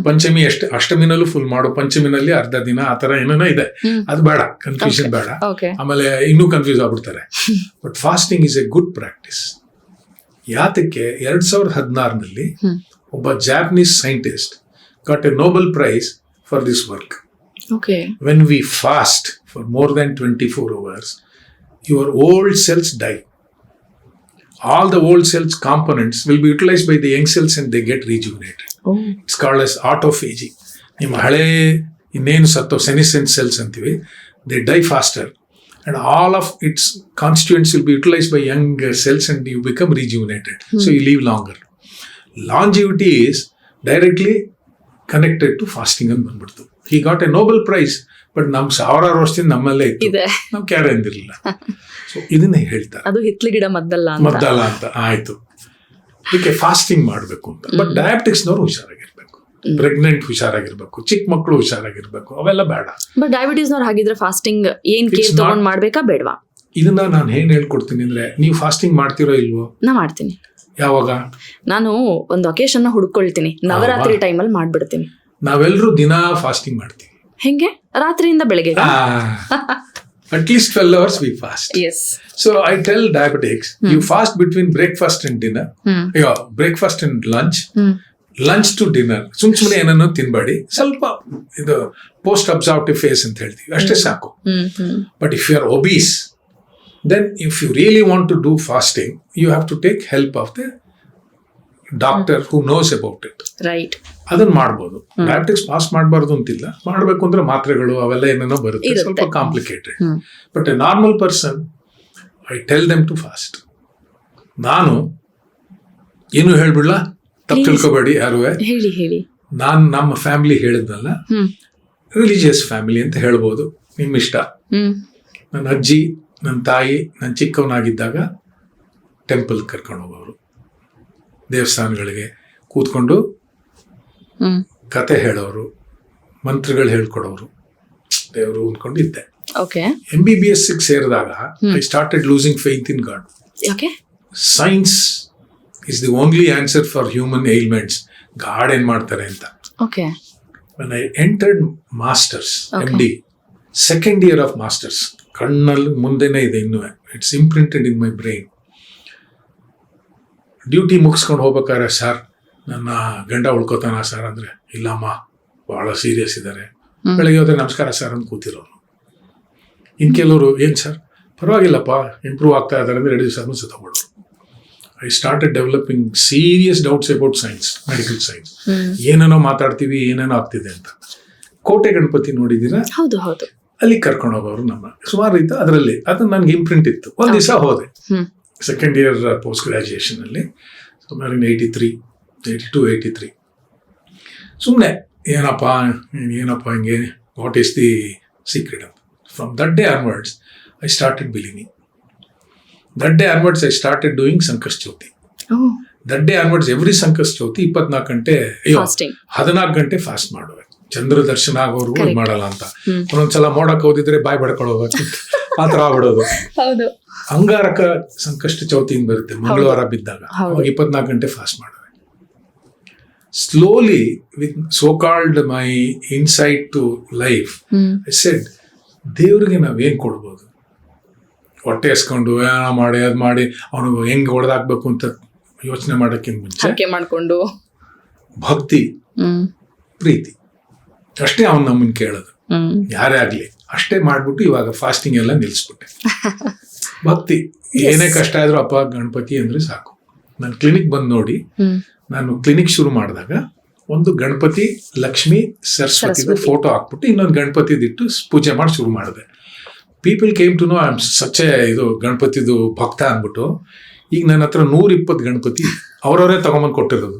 ಪಂಚಮಿ ಅಷ್ಟಮಿನಲ್ಲೂ ಫುಲ್ ಮಾಡು, ಪಂಚಮಿನಲ್ಲಿ ಅರ್ಧ ದಿನ, ಆ ತರ ಏನೇನೋ ಇದೆ. ಅದು ಬೇಡ, ಕನ್ಫ್ಯೂಷನ್ ಬೇಡ. ಆಮೇಲೆ ಇನ್ನೂ ಕನ್ಫ್ಯೂಸ್ ಆಗ್ಬಿಡ್ತಾರೆ. But fasting is A good practice. ಯಾತಕ್ಕೆ? 2016ನಲ್ಲಿ ಒಬ್ಬ Japanese scientist got A Nobel prize for this work. When we fast for more than 24 hours, your old cells die. All the old cells components will be utilized by the young cells and they get rejuvenated. It's called as autophagy. ನಿಮ್ಮ ಹಳೆ ಇನ್ನೇನು ಸತ್ತೋ senescent cells ಅಂತೀವಿ, they die faster and all of its constituents will be utilized by young cells and you become rejuvenated. So you live longer. Longevity is directly connected to fasting and ಬಂದ್ಬಿಡ್ತು. He got a Nobel Prize, but ನಮ್ ಸಾವಿರಾರು ವರ್ಷದಿಂದ ನಮ್ಮಲ್ಲೇ ಇತ್ತು, ಇದೆ. ನಾವು ಕ್ಯಾರೆ ಅಂದಿರ್ಲಿಲ್ಲ. So ಇದನ್ನೇ ಹೇಳ್ತಾರೆ ಅದು ಹಿತ್ಲು ಗಿಡ ಮದ್ದಲ್ಲ ಅಂತ. ಮದ್ದಲ್ಲ ಅಂತ. ಆಯ್ತು, ಇದಕ್ಕೆ ಫಾಸ್ಟಿಂಗ್ ಮಾಡಬೇಕು ಅಂತ. ಬಟ್ ಡಯಾಬಿಟಿಕ್ಸ್ನವ್ರು ಹುಷಾರಾಗಿರ್ಬೇಕು, ಪ್ರೆಗ್ನೆಂಟ್ ಹುಷಾರಾಗಿರ್ಬೇಕು, ಚಿಕ್ಕ ಮಕ್ಕಳು ಹುಷಾರಾಗಿರ್ಬೇಕು, ಅವೆಲ್ಲ ಬೇಡ. ಬಟ್ ಡಯಾಬಿಟೀಸ್ನವ್ರು ಹಾಗಿದ್ರೆ ಫಾಸ್ಟಿಂಗ್ ಏನ್ ಕೇರ್ ತಗೊಂಡ್ ಮಾಡ್ಬೇಕಾ ಬೇಡವಾ? ಇದನ್ನ ನಾನು ಏನ್ ಹೇಳ್ಕೊಡ್ತೀನಿ ಅಂದ್ರೆ, ನೀವು ಫಾಸ್ಟಿಂಗ್ ಮಾಡ್ತೀರೋ ಇಲ್ವೋ? ನಾ ಮಾಡ್ತೀನಿ. ಯಾವಾಗ? ನಾನು ಒಂದು ಒಕೇಶನ್ ನ ಹುಡ್ಕೊಳ್ತೀನಿ, ನವರಾತ್ರಿ ಟೈಮಲ್ಲಿ ಮಾಡ್ಬಿಡ್ತೀನಿ. ನಾವೆಲ್ಲರೂ ದಿನಾ ಫಾಸ್ಟಿಂಗ್ ಮಾಡ್ತೀವಿ. ಹೆಂಗೆ? ರಾತ್ರಿಯಿಂದ ಬೆಳಗ್ಗೆ. At least 12 hours we fast. Yes. So I tell diabetics, you fast between breakfast and dinner. Breakfast and lunch. Lunch to dinner. ಸುಮ್ಮನೆ ಏನನ್ನೋ ತಿನ್ಬೇಡಿ, ಸ್ವಲ್ಪ ಇದು ಪೋಸ್ಟ್ ಅಬ್ಸಾರ್ಪ್ಟಿವ್ ಫೇಸ್ ಅಂತ ಹೇಳ್ತೀವಿ, ಅಷ್ಟೇ ಸಾಕು. But if you are obese, then if you really want to do fasting, you have to take help of the doctor who knows about it. Right. ಅದನ್ನ ಮಾಡ್ಬೋದು. ಡಯಾಬಿಟಿಕ್ಸ್ ಫಾಸ್ಟ್ ಮಾಡಬಾರ್ದು ಅಂತಿಲ್ಲ, ಮಾಡಬೇಕು ಅಂದ್ರೆ ಮಾತ್ರೆಗಳು ಅವೆಲ್ಲ ಏನೇನೋ ಬರುತ್ತೆ, ಸ್ವಲ್ಪ complicated. But a normal person, I tell them to fast. ನಾನು ಏನು ಹೇಳ್ಬಿಡ್ಲ, ತಪ್ಪು ತಿಳ್ಕೊಬೇಡಿ ಯಾರು. ಹೇಳಿ ಹೇಳಿ. ನಾನು ನಮ್ಮ ಫ್ಯಾಮಿಲಿ ಹೇಳಿದ್ನಲ್ಲ, ರಿಲಿಜಿಯಸ್ ಫ್ಯಾಮಿಲಿ ಅಂತ ಹೇಳ್ಬೋದು, ನಿಮ್ಮ ಇಷ್ಟ. ನನ್ನ ಅಜ್ಜಿ, ನನ್ನ ತಾಯಿ, ನಾನು ಚಿಕ್ಕವನಾಗಿದ್ದಾಗ ಟೆಂಪಲ್ ಕರ್ಕೊಂಡು ಹೋಗೋರು, ದೇವಸ್ಥಾನಗಳಿಗೆ ಕೂತ್ಕೊಂಡು ಕತೆ ಹೇಳೋರು, ಮಂತ್ರಗಳು ಹೇಳ್ಕೊಡೋರು, ದೇವರು ಅಂದ್ಕೊಂಡಿದ್ದೆ. MBBS ಸೇರಿದಾಗ I started losing faith in god. Science is the only answer for human ailments. God ಏನ್ ಮಾಡ್ತಾರೆ ಅಂತ. When I entered masters, MD, second year of masters, ಕಣ್ಣಲ್ಲಿ ಮುಂದೆನೇ ಇದೆ ಇನ್ನೂ, it's imprinted in my brain. Duty ಮುಗಿಸ್ಕೊಂಡು ಹೋಗ್ಬೇಕಾದ್ರೆ, ಸರ್ ನನ್ನ ಗಂಡ ಉಳ್ಕೋತಾನ ಸರ್ ಅಂದ್ರೆ, ಇಲ್ಲಮ್ಮ ಬಹಳ ಸೀರಿಯಸ್ ಇದ್ದಾರೆ. ಬೆಳಗ್ಗೆ ಹೋದ್ರೆ ನಮಸ್ಕಾರ ಸರ್ ಅಂತ ಕೂತಿರೋರು. ಇನ್ ಕೆಲವರು, ಏನ್ ಸರ್ ಪರವಾಗಿಲ್ಲಪ್ಪ ಇಂಪ್ರೂವ್ ಆಗ್ತಾ ಇದ್ದಾರೆ ಅಂದ್ರೆ 2 ದಿವಸ ಸತ್ತೋಗ್ಬಿಡೋರು. I started developing serious doubts about science, medical science. ಏನೇನೋ ಮಾತಾಡ್ತೀವಿ, ಏನೇನೋ ಆಗ್ತಿದೆ ಅಂತ. ಕೋಟೆ ಗಣಪತಿ ನೋಡಿದ್ದೀರಾ? ಹೌದು ಹೌದು. ಅಲ್ಲಿ ಕರ್ಕೊಂಡು ಹೋಗೋರು ನಮ್ಮ, ಸುಮಾರು ಇತ್ತು ಅದರಲ್ಲಿ. ಅದು ನನ್ಗೆ ಇಂಪ್ರಿಂಟ್ ಇತ್ತು. ಒಂದ್ ದಿವಸ ಹೋದೆ, ಸೆಕೆಂಡ್ ಇಯರ್ ಪೋಸ್ಟ್ ಗ್ರಾಜುಯೇಷನ್ ಅಲ್ಲಿ, ಸುಮಾರು 82-83. ಸುಮ್ಮನೆ ಏನಪ್ಪ ಹಿಂಗೆ, ವಾಟ್ ಈಸ್ ದಿ ಸೀಕ್ರೆಟ್ ಅಂತ. From that day onwards I started believing. That day onwards I started doing Sankash Jyoti. That day onwards every Sankash Jyoti 24 ಗಂಟೆ 14 ಗಂಟೆ ಫಾಸ್ಟ್ ಮಾಡುವೆ. ಚಂದ್ರ ದರ್ಶನ ಆಗೋರ್ಗು ಮಾಡಲ್ಲ ಅಂತ. ಒಂದೊಂದ್ಸಲ ಮೋಡಕ್ಕೆ ಹೋದಿದ್ರೆ ಬಾಯಿ ಬಡ್ಕೊಳ್ಳೋದು, ಆ ಥರ ಆಗ್ಬಿಡೋದು. ಅಂಗಾರಕ ಸಂಕಷ್ಟ ಚೌತಿ ಬರುತ್ತೆ ಮಂಗಳವಾರ ಬಿದ್ದಾಗ, ಅವಾಗ 24 ಗಂಟೆ ಫಾಸ್ಟ್ ಮಾಡುವೆ. Slowly with so called my insight to life, I said, ದೇವ್ರಿಗೆ ನಾವೇನ್ ಕೊಡ್ಬೋದು? ಹೊಟ್ಟೆ ಎಸ್ಕೊಂಡು ಏನೋ ಮಾಡಿ ಅದ್ ಮಾಡಿ ಅವನಿಗೆ ಹೆಂಗ್ ಹೊಡೆದಾಕ್ಬೇಕು ಅಂತ ಯೋಚನೆ ಮಾಡೋಕ್ಕಿಂತ ಮುಂಚೆ ಮಾಡ್ಕೊಂಡು ಭಕ್ತಿ, ಪ್ರೀತಿ ಅಷ್ಟೇ ಅವ್ನು ನಮ್ಮನ್ನ ಕೇಳೋದು, ಯಾರೇ ಆಗ್ಲಿ ಅಷ್ಟೇ ಮಾಡ್ಬಿಟ್ಟು ಇವಾಗ ಫಾಸ್ಟಿಂಗ್ ಎಲ್ಲ ನಿಲ್ಸ್ಬಿಟ್ಟೆ. ಭಕ್ತಿ ಏನೇ ಕಷ್ಟ ಆದ್ರೂ ಅಪ್ಪ ಗಣಪತಿ ಅಂದ್ರೆ ಸಾಕು. ನಾನು ಕ್ಲಿನಿಕ್ ಬಂದು ನೋಡಿ, ನಾನು ಕ್ಲಿನಿಕ್ ಶುರು ಮಾಡಿದಾಗ ಒಂದು ಗಣಪತಿ, ಲಕ್ಷ್ಮಿ, ಸರಸ್ವತಿ ಫೋಟೋ ಹಾಕ್ಬಿಟ್ಟು ಇನ್ನೊಂದು ಗಣಪತಿದಿಟ್ಟು ಪೂಜೆ ಮಾಡಿ ಶುರು ಮಾಡಿದೆ. People came to know I am such ಇದು ಗಣಪತಿದು ಭಕ್ತ ಅಂದ್ಬಿಟ್ಟು. ಈಗ ನನ್ನ ಹತ್ರ 120 ಗಣಪತಿ ಅವರವರೇ ತಗೊಂಬಂದು ಕೊಟ್ಟಿರೋದು.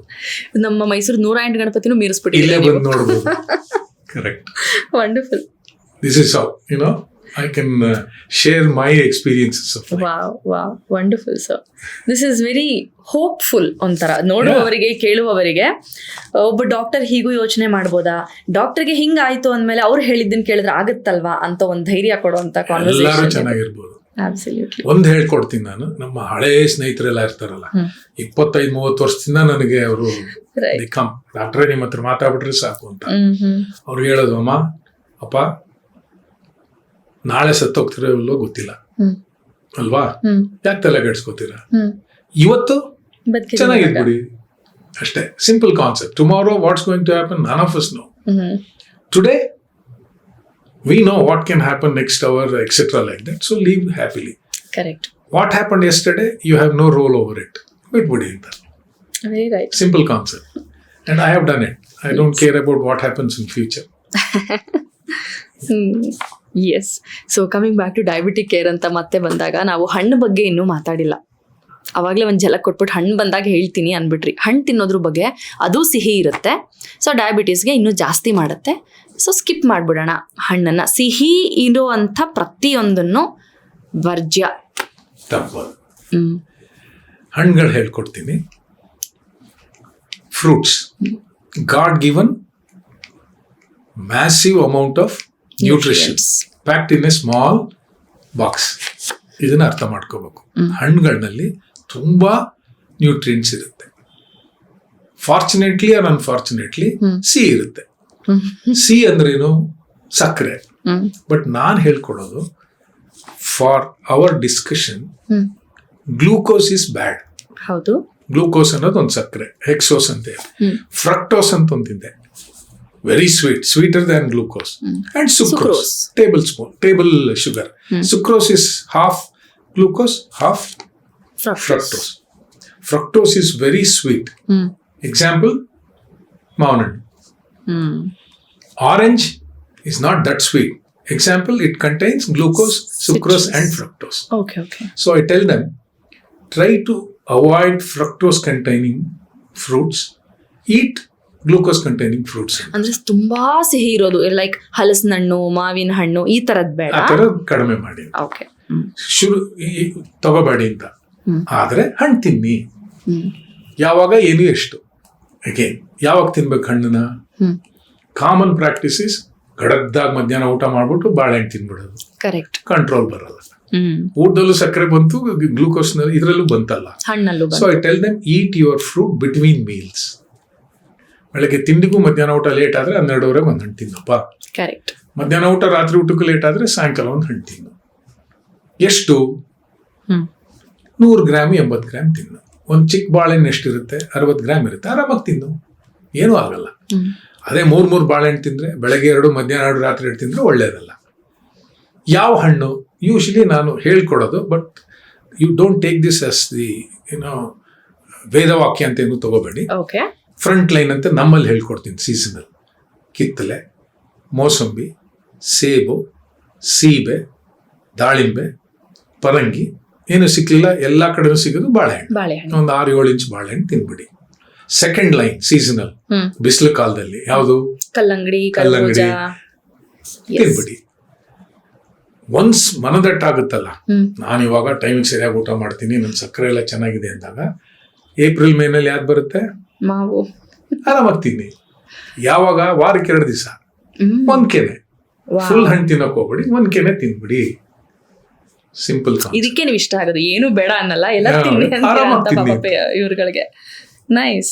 ನಮ್ಮ ಮೈಸೂರು 108 ಗಣಪತಿನೂ ಮೀರಿಸ್ಬಿಟ್ಟು ಇಲ್ಲೇ ಬಂದು ನೋಡ್ಬೋದು. Correct. Wonderful. This is how I can share my experiences of life. Wow, wonderful, sir. This is very hopeful ಒಂಥರ ನೋಡುವವರಿಗೆ, ಕೇಳುವವರಿಗೆ. ಒಬ್ಬ ಡಾಕ್ಟರ್ ಹೀಗೂ ಯೋಚನೆ ಮಾಡ್ಬೋದಾ, ಡಾಕ್ಟರ್ಗೆ ಹಿಂಗಾಯ್ತು ಅಂದ್ಮೇಲೆ ಅವ್ರು ಹೇಳಿದ್ದನ್ನು ಕೇಳಿದ್ರೆ ಆಗುತ್ತಲ್ವಾ ಅಂತ ಒಂದು ಧೈರ್ಯ ಕೊಡುವಂತ ಕಾನ್ವರ್ಸೇಷನ್. ಎಲ್ಲರೂ ಚೆನ್ನಾಗಿರ್ಬೋದು. Absolutely. ಒಂದು ಹೇಳ್ಕೊಡ್ತೀನಿ ನಾನು, ನಮ್ಮ ಹಳೆ ಸ್ನೇಹಿತರೆಲ್ಲ ಇರ್ತಾರಲ್ಲ, 25-30 ವರ್ಷದಿಂದ ನನಗೆ ಅವರು ಡಾಕ್ಟ್ರೇ ನಿಮ್ಮ ಹತ್ರ ಮಾತಾಡ್ಬಿಟ್ರೆ ಸಾಕು ಅಂತ ಅವ್ರು ಹೇಳೋದು, ಅಮ್ಮ ಅಪ್ಪ ನಾಳೆ ಸತ್ತೋಗ್ತಿರೋ ಇಲ್ಲೋ ಗೊತ್ತಿಲ್ಲ ಅಲ್ವಾ, ಯಾಕೆ ತಲೆ ಕೆಡ್ಸ್ಕೊತೀರಾ, ಇವತ್ತು ಚೆನ್ನಾಗಿರ್ಬಿಡಿ ಅಷ್ಟೇ. Simple concept. Tomorrow what's going to happen none of us know. Today we know what can happen next hour, etc. like that. So live happily. Correct. What happened yesterday, you have no role over it. Bitbudi anta. Very right. Simple concept. And I have done it. I don't care about what happens in future. Yes. So coming back to diabetic care ಅಂತ ಮತ್ತೆ ಬಂದಾಗ, ನಾವು ಹಣ್ಣು ಬಗ್ಗೆ ಇನ್ನೂ ಮಾತಾಡಿಲ್ಲ. ಅವಾಗಲೇ ಒಂದು ಝಲಕ್ ಕೊಟ್ಬಿಟ್ಟು ಹಣ್ಣು ಬಂದಾಗ ಹೇಳ್ತೀನಿ ಅಂದ್ಬಿಟ್ರಿ. ಹಣ್ಣು ತಿನ್ನೋದ್ರ ಬಗ್ಗೆ, ಅದು ಸಿಹಿ ಇರುತ್ತೆ, ಸೊ ಡಯಾಬಿಟೀಸ್ಗೆ ಇನ್ನೂ ಜಾಸ್ತಿ ಮಾಡುತ್ತೆ. ಸೊ ಸ್ಕಿಪ್ ಮಾಡ್ಬಿಡೋಣ ಹಣ್ಣನ್ನ. ಸಿಹಿ ಇರುವಂಥ ಪ್ರತಿಯೊಂದನ್ನು ವರ್ಜ್ಯ. ತಪ್ಪದು. ಹಣ್ಣುಗಳು ಹೇಳ್ಕೊಡ್ತೀನಿ. Fruits, god given massive amount of nutritions packed in a small box. ಇದನ್ನ ಅರ್ಥ ಮಾಡ್ಕೋಬೇಕು. ಹಣ್ಣುಗಳಲ್ಲಿ ತುಂಬಾ ನ್ಯೂಟ್ರಿಯೆಂಟ್ಸ್ ಇರುತ್ತೆ. ಫಾರ್ಚುನೇಟ್ಲಿ ಆರ್ ಅನ್ಫಾರ್ಚುನೇಟ್ಲಿ ಸಿ ಇರುತ್ತೆ. ಸಿ ಅಂದ್ರೇನು? ಸಕ್ಕರೆ. ಬಟ್ ನಾನು ಹೇಳ್ಕೊಡೋದು for our discussion, glucose is bad. ಹೌದು. ಗ್ಲೂಕೋಸ್ ಅನ್ನೋದು ಒಂದು ಸಕ್ಕರೆ, ಹೆಕ್ಸೋಸ್ ಅಂತ ಹೇಳಿ. ಫ್ರಕ್ಟೋಸ್ ಅಂತ ಒಂದಿದೆ, very sweet, sweeter than glucose. And sucrose, table spoon, table sugar. Sucrose is half glucose, half fructose. Fructose is very sweet. Example, ಮಾವಿನ ಹಣ್ಣು. Orange is not that sweet. Example, it contains glucose, sucrose and fructose. Okay. So I tell them, try to avoid fructose containing fruits. Eat glucose containing fruits. ಅಂದ್ರೆ ತುಂಬಾ ಸಿಹಿ ಇರೋದು, like ಹಲಸಿನ ಹಣ್ಣು, ಮಾವಿನ ಹಣ್ಣು, ಈ ತರದ್ ಬೇಡ. ಆ ತರ ಕಡಿಮೆ ಮಾಡಿ. ಓಕೆ. ತಗೋಬೇಡಿ ಅಂತ. ಆದ್ರೆ ಹಣ್ಣು ತಿನ್ನಿ. ಯಾವಾಗ, ಏನು, ಎಷ್ಟು. ಅಗೇನ್, ಯಾವಾಗ ತಿನ್ಬೇಕು ಹಣ್ಣನ್ನ? ಕಾಮನ್ ಪ್ರಾಕ್ಟೀಸ್ ಇಸ್ ಗಡದ್ದಾಗಿ ಮಧ್ಯಾಹ್ನ ಊಟ ಮಾಡ್ಬಿಟ್ಟು ಬಾಳೆಹಣ್ಣು ತಿನ್ಬಿಡೋದು. ಕರೆಕ್ಟ್. ಕಂಟ್ರೋಲ್ ಬರಲ್ಲ. ಊಟದಲ್ಲೂ ಸಕ್ಕರೆ ಬಂತು, ಗ್ಲೂಕೋಸ್ ಇದರಲ್ಲೂ ಬಂತಲ್ಲ. So I tell them, eat your fruit between meals. ಬೆಳಗ್ಗೆ ತಿಂಡಿಗೂ ಮಧ್ಯಾಹ್ನ ಊಟ ಲೇಟ್ ಆದ್ರೆ 12:30 ಒಂದು ಹಣ್ಣು ತಿನ್ನಪ್ಪ. ಕರೆಕ್ಟ್. ಮಧ್ಯಾಹ್ನ ಊಟ ರಾತ್ರಿ ಊಟಕ್ಕೂ ಲೇಟ್ ಆದ್ರೆ ಸಾಯಂಕಾಲ ಒಂದು ಹಣ್ಣು ತಿನ್ನು. ಎಷ್ಟು? 100 ಗ್ರಾಮ್ 80 ಗ್ರಾಮ್ ತಿನ್ನು. ಒಂದು ಚಿಕ್ಕ ಬಾಳೆಹಣ್ಣು ಎಷ್ಟಿರುತ್ತೆ? 60 ಗ್ರಾಮ್ ಇರುತ್ತೆ. ಆರಾಮಾಗಿ ತಿನ್ನು, ಏನೂ ಆಗಲ್ಲ. ಅದೇ 3 ಬಾಳೆಹಣ್ಣು ತಿಂದ್ರೆ, ಬೆಳಗ್ಗೆ 2, ಮಧ್ಯಾಹ್ನ 2, ರಾತ್ರಿ 2 ತಿಂದ್ರೆ ಒಳ್ಳೇದಲ್ಲ. ಯಾವ ಹಣ್ಣು? ಯೂಶಲಿ ನಾನು ಹೇಳ್ಕೊಡೋದು, but you don't take this as the ವೇದವಾಕ್ಯ ಅಂತ ಏನು ತಗೋಬೇಡಿ. ಫ್ರಂಟ್ ಲೈನ್ ಅಂತ ನಮ್ಮಲ್ಲಿ ಹೇಳ್ಕೊಡ್ತೀನಿ. ಸೀಸನಲ್ ಕಿತ್ತಲೆ, ಮೋಸಂಬಿ, ಸೇಬು, ಸೀಬೆ, ದಾಳಿಂಬೆ, ಪರಂಗಿ. ಏನು ಸಿಕ್ಲಿಲ್ಲ, ಎಲ್ಲ ಕಡೆನೂ ಸಿಗೋದು ಬಾಳೆಹಣ್ಣು. ಒಂದು 6-7 ಇಂಚ್ ಬಾಳೆಹಣ್ಣು ತಿನ್ಬಿಡಿ. ಸೆಕೆಂಡ್ ಲೈನ್ ಸೀಸನಲ್, ಬಿಸಿಲು ಕಾಲದಲ್ಲಿ ಯಾವುದು? ಕಲ್ಲಂಗಡಿ ತಿನ್ಬಿಡಿ. ಒನ್ಸ್ ಮನದಟ್ಟಾಗುತ್ತಲ್ಲ, ನಾನು ಇವಾಗ ಟೈಮಿಗೆ ಸರಿಯಾಗಿ ಊಟ ಮಾಡ್ತೀನಿ, ನನ್ನ ಸಕ್ಕರೆ ಎಲ್ಲ ಚೆನ್ನಾಗಿದೆ ಅಂದಾಗ, ಏಪ್ರಿಲ್ ಮೇನಲ್ಲಿ ಯಾವ್ದು ಬರುತ್ತೆ? ಮಾವು. ಆರಾಮಾಗಿ ತಿನ್ನಿ. ಯಾವಾಗ? ವಾರಕ್ಕೆ 2 ದಿವಸ ಒಂದ್ ಕೆನೆ. ಫುಲ್ ಹಣ್ಣು ತಿನ್ನಕ್ ಹೋಗ್ಬಿಡಿ, ಒಂದ್ ಕೆನೆ ತಿನ್ಬಿಡಿ. ಸಿಂಪಲ್. ಇದಕ್ಕೆ ನೀವು ಇಷ್ಟ ಆಗೋದು, ಏನು ಬೇಡ ಅನ್ನಲ್ಲ, ಎಲ್ಲ ತಿನ್ನಿ ಅಂತ ಇವ್ರುಗಳಿಗೆ. Nice.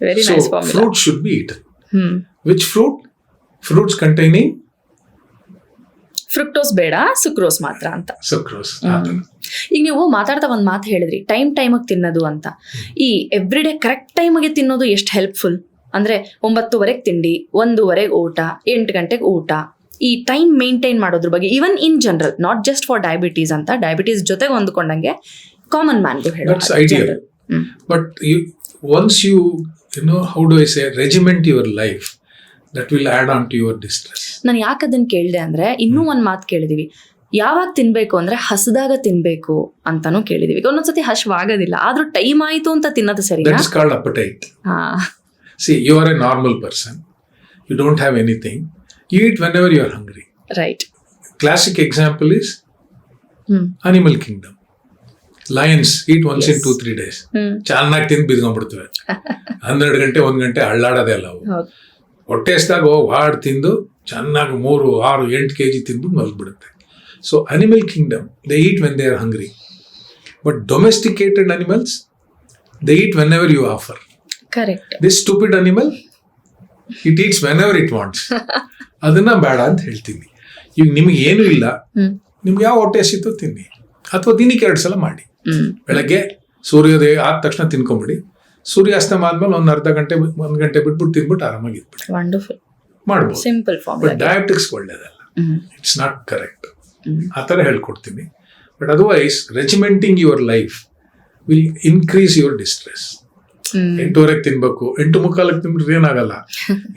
Very nice formula. So, fruit should be eaten. Which fruit? Fruits containing? Fructose ಬೇಡ, ಸುಕ್ರೋಸ್ ಮಾತ್ರ ಅಂತ. ಸುಕ್ರೋಸ್. ಈಗ ನೀವು ಮಾತಾಡ್ತಾ ಒಂದು ಮಾತು ಹೇಳಿದ್ರಿ, ಟೈಮಿಗೆ ತಿನ್ನೋದು ಅಂತ. ಈ ಎವ್ರಿಡೇ ಕರೆಕ್ಟ್ ಟೈಮಿಗೆ ತಿನ್ನೋದು ಎಷ್ಟು ಹೆಲ್ಪ್ಫುಲ್ ಅಂದ್ರೆ, 9:00 ತಿಂಡಿ, 1:00 ಊಟ, 8 ಗಂಟೆಗೆ ಊಟ. ಈ ಟೈಮ್ ಮೇಂಟೈನ್ ಮಾಡೋದ್ರ ಬಗ್ಗೆ, even in general, not just for diabetes ಅಂತ, ಡಯಾಬಿಟೀಸ್ ಜೊತೆಗೆ ಹೊಂದ್ಕೊಂಡಂಗೆ ಕಾಮನ್ ಮ್ಯಾನ್ಗೂ ಹೇಳೋದು. But once you know, how do I say, regiment your life, that will add on to your distress. ನಾನು ಯಾಕೆ ಅದನ್ನ ಕೇಳಿದೆ ಅಂದ್ರೆ, ಇನ್ನೂ ಒಂದು ಮಾತು ಕೇಳಿದೀವಿ, ಯಾವಾಗ ತಿನ್ಬೇಕು ಅಂದ್ರೆ ಹಸಿದಾಗ ತಿನ್ಬೇಕು ಅಂತಾನು ಕೇಳಿದೀವಿ. ಒಂದೊಂದ್ಸತಿ ಹಶ್ವಾಗೋದಿಲ್ಲ, ಆದ್ರೂ ಟೈಮ್ ಆಯ್ತು ಅಂತ ತಿನ್ನೋದು ಸರಿ. That is called appetite. See, you are a normal person, you don't have anything, you eat whenever you are hungry. Right. Classic example is Animal Kingdom. Lions eat once in 2-3 days. ಚೆನ್ನಾಗಿ ತಿಂದು ಬಿದ್ಕೊಂಡ್ಬಿಡ್ತವೆ. 12 ಗಂಟೆ 1 ಗಂಟೆ ಅಳ್ಳಾಡೋದೇ ಅಲ್ಲ ಅವು. ಹೊಟ್ಟೆ ಎಸ್ದಾಗ ಹಾಡು ತಿಂದು ಚೆನ್ನಾಗಿ 3, 6, 8 kg ತಿಂದ್ಬಿಟ್ಟು ಮಲ್ಬಿಡುತ್ತೆ. So animal kingdom, they eat when they are hungry. But domesticated animals, they eat whenever you offer. Correct. This stupid animal, it eats whenever it wants. ಅದನ್ನ ಬೇಡ ಅಂತ ಹೇಳ್ತೀನಿ. ಈಗ ನಿಮ್ಗೆ ಏನೂ ಇಲ್ಲ, ನಿಮ್ಗೆ ಯಾವ ಹೊಟ್ಟೆ ಹಸಿತೋ ತಿನ್ನಿ, ಅಥವಾ ದಿನಕ್ಕೆ 2 ಸಲ ಮಾಡಿ. ಬೆಳಗ್ಗೆ ಸೂರ್ಯೋದಯ ಆದ ತಕ್ಷಣ ತಿನ್ಕೊಂಬಿಡಿ, ಸೂರ್ಯಾಸ್ತಮ ಆದ್ಮೇಲೆ ಒಂದು ಅರ್ಧ ಗಂಟೆ 1 ಗಂಟೆ ಬಿಟ್ಬಿಟ್ಟು ತಿನ್ಬಿಟ್ಟು ಆರಾಮಾಗಿ ಇದ್ಬಿಡಿ. ವಂಡರ್ಫುಲ್. ಮಾಡ್ಬೋದು. Simple form. ಬಟ್ ಡಯಾಬಿಟಿಕ್ಸ್ ಒಳ್ಳೇದಲ್ಲ, ಇಟ್ಸ್ ನಾಟ್ ಕರೆಕ್ಟ್. ಆ ಥರ ಹೇಳ್ಕೊಡ್ತೀನಿ. But otherwise regimenting your life will increase your distress. 8:30 ತಿನ್ಬೇಕು, 8:45 ತಿಂದ್ರೆ ಏನಾಗಲ್ಲ,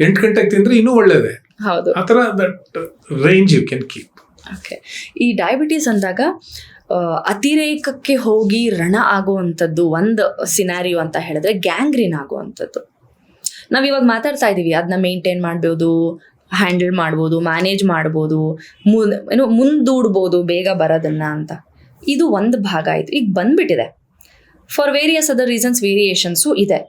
8 ಗಂಟೆಗೆ ತಿಂದ್ರೆ ಇನ್ನೂ ಒಳ್ಳೇದೇ. ಹೌದು. ಆ ಥರ that range you can keep. Okay. ಈ ಡಯಾಬಿಟೀಸ್ ಅಂದಾಗ ಅತಿರೇಕಕ್ಕೆ ಹೋಗಿ ರಣ ಆಗುವಂಥದ್ದು ಒಂದು ಸಿನಾರಿಯೋ ಅಂತ ಹೇಳಿದ್ರೆ, ಗ್ಯಾಂಗ್ರೀನ್ ಆಗುವಂಥದ್ದು. ನಾವಿವಾಗ ಮಾತಾಡ್ತಾ ಇದ್ದೀವಿ, ಅದನ್ನ ಮೇಂಟೈನ್ ಮಾಡ್ಬೋದು, ಹ್ಯಾಂಡಲ್ ಮಾಡ್ಬೋದು, ಮ್ಯಾನೇಜ್ ಮಾಡ್ಬೋದು, ಮುಂದೂಡ್ಬೋದು ಬೇಗ ಬರೋದನ್ನ ಅಂತ. ಇದು ಒಂದು ಭಾಗ ಆಯಿತು. ಈಗ ಬಂದ್ಬಿಟ್ಟಿದೆ, for various other reasons variations ಇದೆ.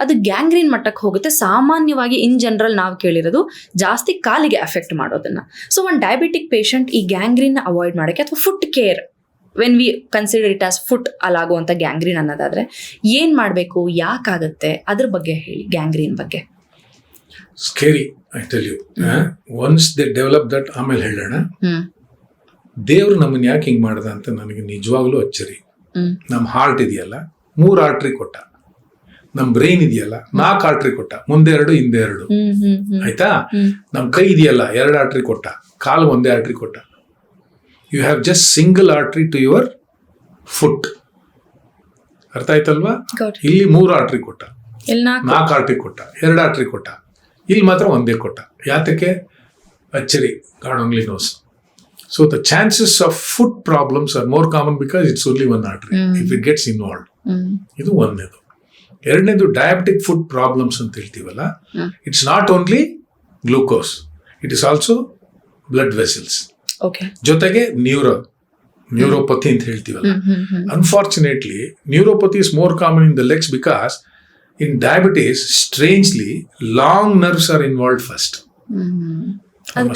ಅದು ಗ್ಯಾಂಗ್ರೀನ್ ಮಟ್ಟಕ್ಕೆ ಹೋಗುತ್ತೆ. ಸಾಮಾನ್ಯವಾಗಿ ಇನ್ ಜನರಲ್ ನಾವು ಕೇಳಿರೋದು ಜಾಸ್ತಿ ಕಾಲಿಗೆ ಅಫೆಕ್ಟ್ ಮಾಡೋದನ್ನ. ಸೊ ಒಂದು ಡಯಾಬಿಟಿಕ್ ಪೇಷಂಟ್ ಈ ಗ್ಯಾಂಗ್ರೀನ್ ಅವಾಯ್ಡ್ ಮಾಡೋಕ್ಕೆ, ಅಥವಾ foot care when we consider it as foot ಅಲ್ಲಾಗುವಂಥ ಗ್ಯಾಂಗ್ರೀನ್ ಅನ್ನೋದಾದ್ರೆ ಏನು ಮಾಡಬೇಕು, ಯಾಕಾಗುತ್ತೆ, ಅದ್ರ ಬಗ್ಗೆ ಹೇಳಿ. ಗ್ಯಾಂಗ್ರೀನ್ ಬಗ್ಗೆ scary, I tell you. Once they develop that, ಆಮೇಲೆ ಹೇಳೋಣ. ದೇವ್ರು ನಮ್ಮನ್ನ ಯಾಕೆ ಹಿಂಗೆ ಮಾಡ್ದ ಅಂತ ನನಗೆ ನಿಜವಾಗ್ಲೂ ಅಚ್ಚರಿ. ನಮ್ಮ ಹಾರ್ಟ್ ಇದೆಯಲ್ಲ 3 ಆರ್ಟ್ರಿ ಕೊಟ್ಟ, ನಮ್ ಬ್ರೈನ್ ಇದೆಯಲ್ಲ 4 ಆರ್ಟ್ರಿ ಕೊಟ್ಟ, ಮುಂದೆ 2 ಹಿಂದೆ 2, ಆಯ್ತಾ? ನಮ್ ಕೈ ಇದೆಯಲ್ಲ 2 ಆರ್ಟ್ರಿ ಕೊಟ್ಟ, ಕಾಲು 1 ಆರ್ಟ್ರಿ ಕೊಟ್ಟ. You have just single artery to your foot. ಅರ್ಥ ಆಯ್ತಲ್ವಾ? ಇಲ್ಲಿ 3 ಆರ್ಟ್ರಿ ಕೊಟ್ಟ, 4 ಆರ್ಟ್ರಿ ಕೊಟ್ಟ, 2 ಆರ್ಟ್ರಿ ಕೊಟ್ಟ, ಇಲ್ಲಿ ಮಾತ್ರ 1 ಕೊಟ್ಟ. ಯಾತಕ್ಕೆ? ಅಚ್ಚರಿ, God only knows. So the chances of foot problems are more common because it's only 1 artery if it gets involved. ಇದು ಒಂದನೇದು. ಎರಡನೇದು ಡಯಾಬಿಟಿಕ್ ಫುಡ್ ಪ್ರಾಬ್ಲಮ್ಸ್ ಅಂತ ಹೇಳ್ತೀವಲ್ಲ, it's not only glucose, it is also blood vessels, ಜೊತೆಗೆ neuropathy ಅಂತ ಹೇಳ್ತೀವಲ್ಲ. Unfortunately neuropathy is more common in the legs because in diabetes strangely long nerves are involved first.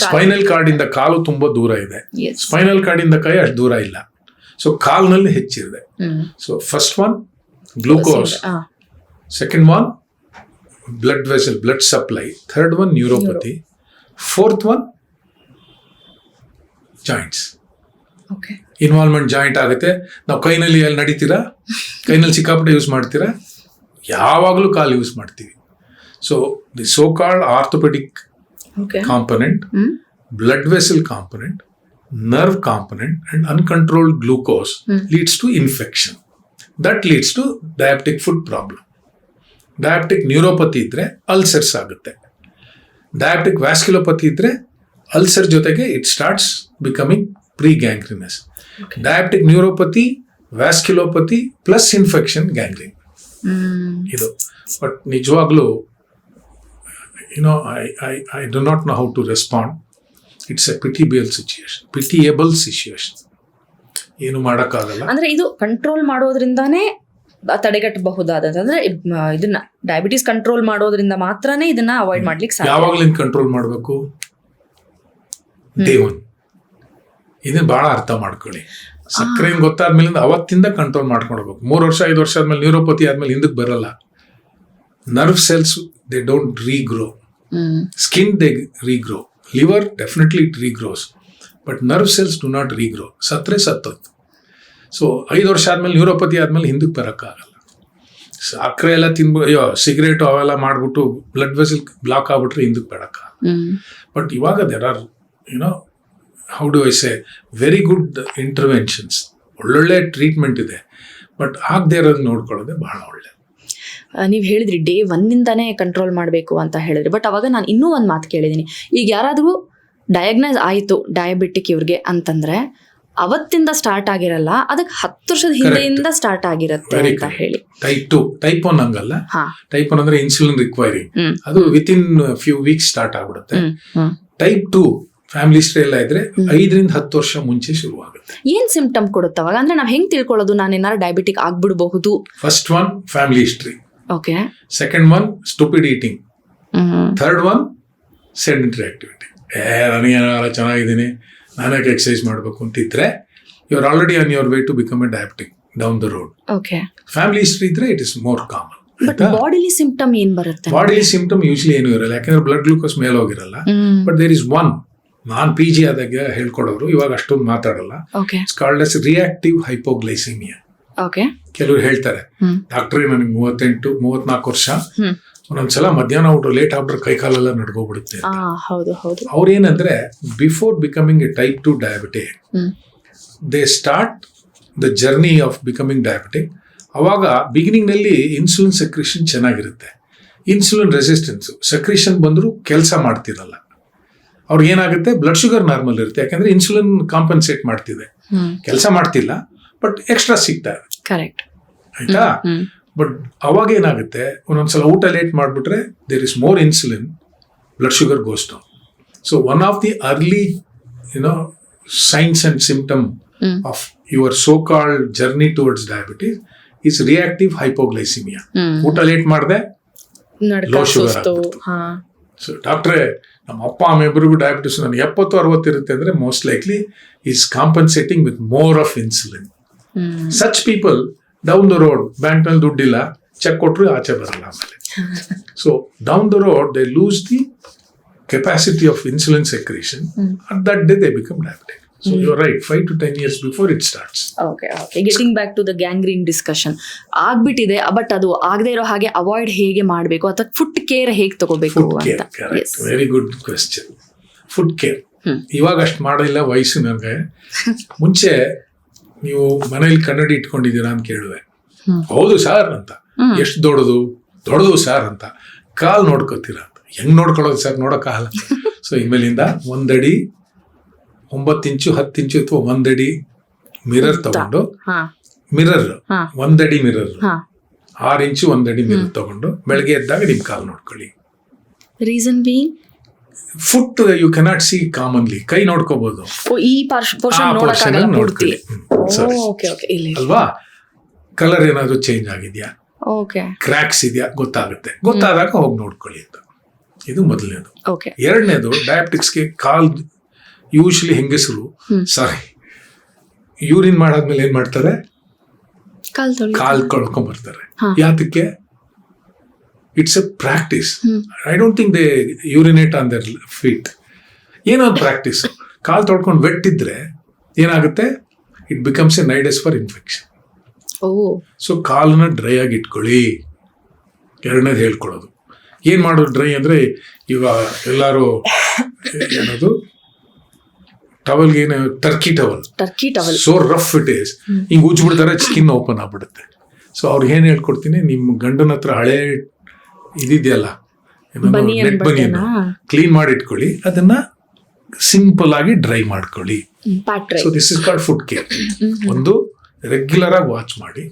Spinal cord ಇಂದ ಕಾಲು ತುಂಬಾ ದೂರ ಇದೆ, ಸ್ಪೈನಲ್ ಕಾರ್ಡ್ ಇಂದ ಕೈ ಅಷ್ಟು ದೂರ ಇಲ್ಲ. ಸೊ ಕಾಲ್ನಲ್ಲಿ ಹೆಚ್ಚಿದೆ. So first one glucose, second one blood vessel, blood supply, third one neuropathy, fourth one joints involvement. Joint ಆಗುತ್ತೆ. ನಾವು ಕೈನಲ್ಲಿ ಎಲ್ಲಿ ನಡೀತೀರಾ, ಕೈನಲ್ಲಿ ಸಿಕ್ಕಾಪಟ್ಟೆ ಯೂಸ್ ಮಾಡ್ತೀರಾ, ಯಾವಾಗಲೂ ಕಾಲು ಯೂಸ್ ಮಾಡ್ತೀವಿ. So the so called orthopaedic component, blood vessel component, nerve component, and uncontrolled glucose leads to infection. That leads to diabetic foot problem. Diabetic neuropathy ಇದ್ರೆ ಅಲ್ಸರ್ಸ್ ಆಗುತ್ತೆ. Diabetic vasculopathy ಇದ್ರೆ ಅಲ್ಸರ್ ಜೊತೆಗೆ it starts becoming pre-gangrenous. Diabetic neuropathy, vasculopathy plus infection, gangrene. ಇದು. But ನಿಜವಾಗ್ಲೂ I do not know how to respond. It's a pitiable situation. ಏನು ಮಾಡೋಕ್ಕಾಗಲ್ಲ. ಅಂದ್ರೆ ಇದು ಕಂಟ್ರೋಲ್ ಮಾಡೋದ್ರಿಂದಾನೇ ತಡೆಗಟ್ಟಬಹುದಾದಂದ್ರೆ ಇದನ್ನ ಡಯಾಬಿಟಿಸ್ ಕಂಟ್ರೋಲ್ ಮಾಡೋದ್ರಿಂದ ಮಾತ್ರನೇ ಇದನ್ನ ಅವಾಯ್ಡ್ ಮಾಡ್ಲಿಕ್ಕೆ ಸಾಧ್ಯ. ಯಾವಾಗ್ಲಿಂದ ಕಂಟ್ರೋಲ್ ಮಾಡಬೇಕು? ಡೇ 1. ಇದನ್ನ ಬಹಳ ಅರ್ಥ ಮಾಡ್ಕೊಳ್ಳಿ. ಸಕ್ಕರೆ ಗೊತ್ತಾದ್ಮೇಲಿಂದ ಅವತ್ತಿಂದ ಕಂಟ್ರೋಲ್ ಮಾಡ್ಕೊಳ್ಬೇಕು. 3 ವರ್ಷ 5 ವರ್ಷ ಆದ್ಮೇಲೆ ನ್ಯೂರೋಪತಿ ಆದ್ಮೇಲೆ ಹಿಂದಕ್ಕೆ ಬರಲ್ಲ. Nerve cells they don't regrow. Skin they regrow. Liver definitely it regrows, but nerve cells do not regrow. ಸತ್ರೆ ಸತ್ತೋಯ್ತು. ಸೊ 5 ವರ್ಷ ಆದ್ಮೇಲೆ ನ್ಯೂರೋಪತಿ ಆದ್ಮೇಲೆ ಹಿಂದಕ್ಕೆ ಬರೋಕ್ಕಾಗಲ್ಲ. ಸಕ್ಕರೆ ಎಲ್ಲ ಸಿಗರೇಟು ಅವೆಲ್ಲ ಮಾಡ್ಬಿಟ್ಟು ಬ್ಲಡ್ ವೆಸಲ್ ಬ್ಲಾಕ್ ಆಗ್ಬಿಟ್ರೆ ಹಿಂದಕ್ಕೆ ಬರೋಕ್ಕಾಗಲ್ಲ. ಬಟ್ ಇವಾಗ there are how do I say very good interventions, ಒಳ್ಳೊಳ್ಳೆ ಟ್ರೀಟ್ಮೆಂಟ್ ಇದೆ. ಬಟ್ ಆಗದೆ ಇರೋದು ನೋಡ್ಕೊಳ್ಳೋದೇ ಬಹಳ ಒಳ್ಳೆ. ನೀವು ಹೇಳಿದ್ರಿ ಡೇ 1 ಕಂಟ್ರೋಲ್ ಮಾಡಬೇಕು ಅಂತ ಹೇಳಿದ್ರಿ. ಬಟ್ ಅವಾಗ ನಾನು ಇನ್ನೂ ಒಂದು ಮಾತು ಕೇಳಿದ್ದೀನಿ. ಈಗ ಯಾರಾದರೂ ಡಯಾಗ್ನೈಸ್ ಆಯಿತು ಡಯಾಬಿಟಿಕ್ ಇವ್ರಿಗೆ ಅಂತಂದ್ರೆ ಅವತ್ತಿಂದ ಸ್ಟಾರ್ಟ್ ಆಗಿರಲ್ಲ, ಅದಕ್ಕೆ 10 ವರ್ಷದ ಹಿಂದೆಯಿಂದ ಸ್ಟಾರ್ಟ್ ಆಗಿರುತ್ತೆ ಅಂತ ಹೇಳಿ. ಟೈಪ್ 1 ಹಂಗಲ್ಲ. ಟೈಪ್ 1 ಅಂದ್ರೆ ಇನ್ಸುಲಿನ್ ರಿಕ್ವೈರಿಂಗ್, ಅದು ವಿತಿನ್ ಫ್ಯೂ ವೀಕ್ಸ್ ಸ್ಟಾರ್ಟ್ ಆಗ್ಬಿಡುತ್ತೆ. ಟೈಪ್ 2 ಫ್ಯಾಮಿಲಿ ಹಿಸ್ಟ್ರಿ ಎಲ್ಲ ಇದ್ರೆ 5 ರಿಂದ 10 ವರ್ಷ ಮುಂಚೆ ಶುರುವಾಗುತ್ತೆ. ಏನ್ ಸಿಂಪ್ಟಮ್ ಕೊಡುತ್ತೆ ಅವಾಗ? ಅಂದ್ರೆ ನಾವ್ ಹೆಂಗ್ ತಿಳ್ಕೊಳ್ಳೋದು ನಾನು ಏನಾರು ಡಯಾಬಿಟಿಕ್ ಆಗ್ಬಿಡಬಹುದು? First one family history, okay. Second one stupid eating, third one sedentary activity. ನನಗೇನಾರ ಚೆನ್ನಾಗಿದ್ದೀನಿ, ನಾನೇ ಎಕ್ಸರ್ಸೈಸ್ ಮಾಡಬೇಕು ಅಂತಿದ್ರೆ you are already on your way to become a diabetic down the road. Okay. Family history ಇದ್ರೆ it is more common. Bodily symptom ಏನ್ ಬರುತ್ತೆ? ಬಾಡಿಲಿ symptom usually ಏನು ಇರಲ್ಲ, ಯಾಕಂದ್ರೆ ಬ್ಲಡ್ ಗ್ಲೂಕೋಸ್ ಮೇಲೆ ಹೋಗಿರಲ್ಲ. ಬಟ್ ದೇರ್ ಇಸ್ ಒನ್, ನಾನ್ PG ಆದಾಗ ಹೇಳ್ಕೊಡೋರು, ಇವಾಗ ಅಷ್ಟೊಂದು ಮಾತಾಡಲ್ಲ. It's called as reactive hypoglycaemia. ಕೆಲವರು ಹೇಳ್ತಾರೆ, ಡಾಕ್ಟ್ರೇ ನನಗೆ 38-34 ವರ್ಷ, ಒಂದೊಂದ್ಸಲ ಮಧ್ಯಾಹ್ನ ಊಟ ಲೇಟ್ ಆಗ್ಬಿಟ್ರೆ ಕೈಕಾಲೆಲ್ಲ ನಡ್ಕೋಬಿಡುತ್ತೆ. ಅವ್ರೇನಂದ್ರೆ before becoming a type 2 diabetic they start the journey of becoming diabetic. ಅವಾಗ ಬಿಗಿನಿಂಗ್ ನಲ್ಲಿ ಇನ್ಸುಲಿನ್ ಸೆಕ್ರಿಷನ್ ಚೆನ್ನಾಗಿರುತ್ತೆ, ಇನ್ಸುಲಿನ್ ರೆಸಿಸ್ಟೆನ್ಸ್ ಸೆಕ್ರಿಷನ್ ಬಂದ್ರು ಕೆಲಸ ಮಾಡ್ತಿರಲ್ಲ. ಅವ್ರಿಗೆ ಏನಾಗುತ್ತೆ, ಬ್ಲಡ್ ಶುಗರ್ ನಾರ್ಮಲ್ ಇರುತ್ತೆ, ಯಾಕಂದ್ರೆ ಇನ್ಸುಲಿನ್ ಕಾಂಪನ್ಸೇಟ್ ಮಾಡ್ತಿದೆ, ಕೆಲಸ ಮಾಡ್ತಿಲ್ಲ, ಬಟ್ ಎಕ್ಸ್ಟ್ರಾ ಸಿಗ್ತಾ ಇದೆ. ಕರೆಕ್ಟ್, ಆಯ್ತಾ? ಬಟ್ ಅವಾಗ ಏನಾಗುತ್ತೆ, ಒಂದೊಂದ್ಸಲ ಊಟ ಲೇಟ್ ಮಾಡಿಬಿಟ್ರೆ there is more insulin, blood sugar goes down. So one of the early, signs and symptom of your so-called journey towards diabetes is reactive hypoglycemia. ಊಟ ಲೇಟ್ ಮಾಡಿದೆ, low sugar ಆಗ್ಬಿಡ್ತು. So ಡಾಕ್ಟ್ರೇ, ನಮ್ಮ ಅಪ್ಪ ಅಮ್ಮ ಇಬ್ಬರಿಗೂ ಡಯಾಬಿಟಿಸ್ ನನಗೆ 70-60 ಇರುತ್ತೆ ಅಂದ್ರೆ most likely is compensating with more of insulin. Such people down the road ಬ್ಯಾಂಕ್ನಲ್ಲಿ ದುಡ್ಡಿಲ್ಲ, ಚೆಕ್ ಕೊಟ್ಟರು ಆಚೆ ಬರಲ್ಲ ಆಮೇಲೆ. So down the road they loose the capacity of insulin secretion. At that day they become diabetic. So you're right, 5 to 10 years before it starts. Okay. Getting back to the gangrene discussion. ಆಗ್ಬಿಟ್ಟಿದೆ, but ಅದು ಆಗದೆ ಇರೋ ಹಾಗೆ avoid ಹೇಗೆ ಮಾಡಬೇಕು ಅಥವಾ food care ಹೇಗೆ ತಗೋಬೇಕು ಅಂತ. Correct. Very good question. Food care. ಇವಾಗ ಅಷ್ಟು ಮಾಡಿಲ್ಲ ವಯಸ್ಸು ನನಗೆ. ಮುಂಚೆ ನೀವು ಮನೇಲಿ ಕನ್ನಡಿ ಇಟ್ಕೊಂಡಿದ್ದೀರಾ ಅಂತ ಕೇಳುವೆ. ಹೌದು ಸಾರ್ ಅಂತ. ಎಷ್ಟು ದೊಡ್ಡದು ಸಾರ್ ಅಂತ. ಕಾಲ್ ನೋಡ್ಕೋತೀರಾ. ಹೆಂಗ್ ನೋಡ್ಕೊಳ್ಳೋದು ಸರ್, ನೋಡೋಕ್ಕಾಗಲ್ಲ. ಸೊ ಇನ್ಮೇಲಿಂದ 1 ಅಡಿ 9 ಇಂಚು 10 ಇಂಚು ಅಥವಾ 1 ಅಡಿ ಮಿರರ್ ತಗೊಂಡು, ಮಿರರ್ 1 ಅಡಿ ಮಿರರ್ 6 ಇಂಚು 1 ಅಡಿ ಮಿರರ್ ತಗೊಂಡು ಬೆಳಗ್ಗೆ ಎದ್ದಾಗ ನಿಮ್ ಕಾಲ್ ನೋಡ್ಕೊಳ್ಳಿ. Reason being foot you cannot see commonly. ಕೈ ನೋಡ್ಕೋಬಹುದು, ಈ ಪೋರ್ಷನ್ ನೋಡ್ಕೊಳ್ಳಿ ಅಲ್ವಾ. ಕಲರ್ ಏನಾದ್ರು ಚೇಂಜ್ ಆಗಿದ್ಯಾ, ಕ್ರ್ಯಾಕ್ಸ್ ಇದೆಯಾ ಗೊತ್ತಾಗುತ್ತೆ. ಗೊತ್ತಾದಾಗ ಹೋಗಿ ನೋಡ್ಕೊಳ್ಳಿ ಅಂತ. ಇದು ಮೊದಲನೇದು. ಎರಡನೇದು, ಡಯಾಬಿಟಿಕ್ಸ್ಗೆ ಕಾಲ್ ಯೂಶಲಿ ಹೆಂಗಸರು ಯೂರಿನ್ ಮಾಡಾದ್ಮೇಲೆ ಏನ್ ಮಾಡ್ತಾರೆ, ಕಾಲ್ ಕಳ್ಕೊಂಡ್ ಬರ್ತಾರೆ. ಯಾತಕ್ಕೆ? It's a practice. I don't think they urinate on their feet. ಏನೋ ಪ್ರಾಕ್ಟೀಸ್. ಕಾಲ್ ತೊಳ್ಕೊಂಡು ವೆಟ್ ಇದ್ರೆ ಏನಾಗುತ್ತೆ, it becomes a nidus for infection. So ಕಾಲನ್ನ ಡ್ರೈ ಆಗಿ ಇಟ್ಕೊಳ್ಳಿ. ಎರಡನೇದು ಹೇಳ್ಕೊಳ್ಳೋದು. ಏನ್ ಮಾಡೋದು ಡ್ರೈ ಅಂದ್ರೆ, ಈಗ ಎಲ್ಲಾರು ಏನದು ಟವಲ್ಗೆ ಏನು Turkey towel so rough it is, ಹಿಂಗ್ ಉಜ್ಬಿಡ್ತಾರೆ, ಸ್ಕಿನ್ ಓಪನ್ ಆಗ್ಬಿಡುತ್ತೆ. ಸೊ ಅವ್ರಿಗೆ ಏನ್ ಹೇಳ್ಕೊಡ್ತೀನಿ, ನಿಮ್ಮ ಗಂಡನ ಹತ್ರ ಹಳೆ ಇದಿದೆಯಲ್ಲ ನೆಕ್ ಬನಿಯನ್ನು ಕ್ಲೀನ್ ಮಾಡಿ ಇಟ್ಕೊಳ್ಳಿ, ಅದನ್ನ ಸಿಂಪಲ್ ಆಗಿ ಡ್ರೈ ಮಾಡ್ಕೊಳ್ಳಿ. So this is called food care. ಒಂದು, ರೆಗ್ಯುಲರ್ ಆಗಿ ವಾಚ್ ಮಾಡಿ.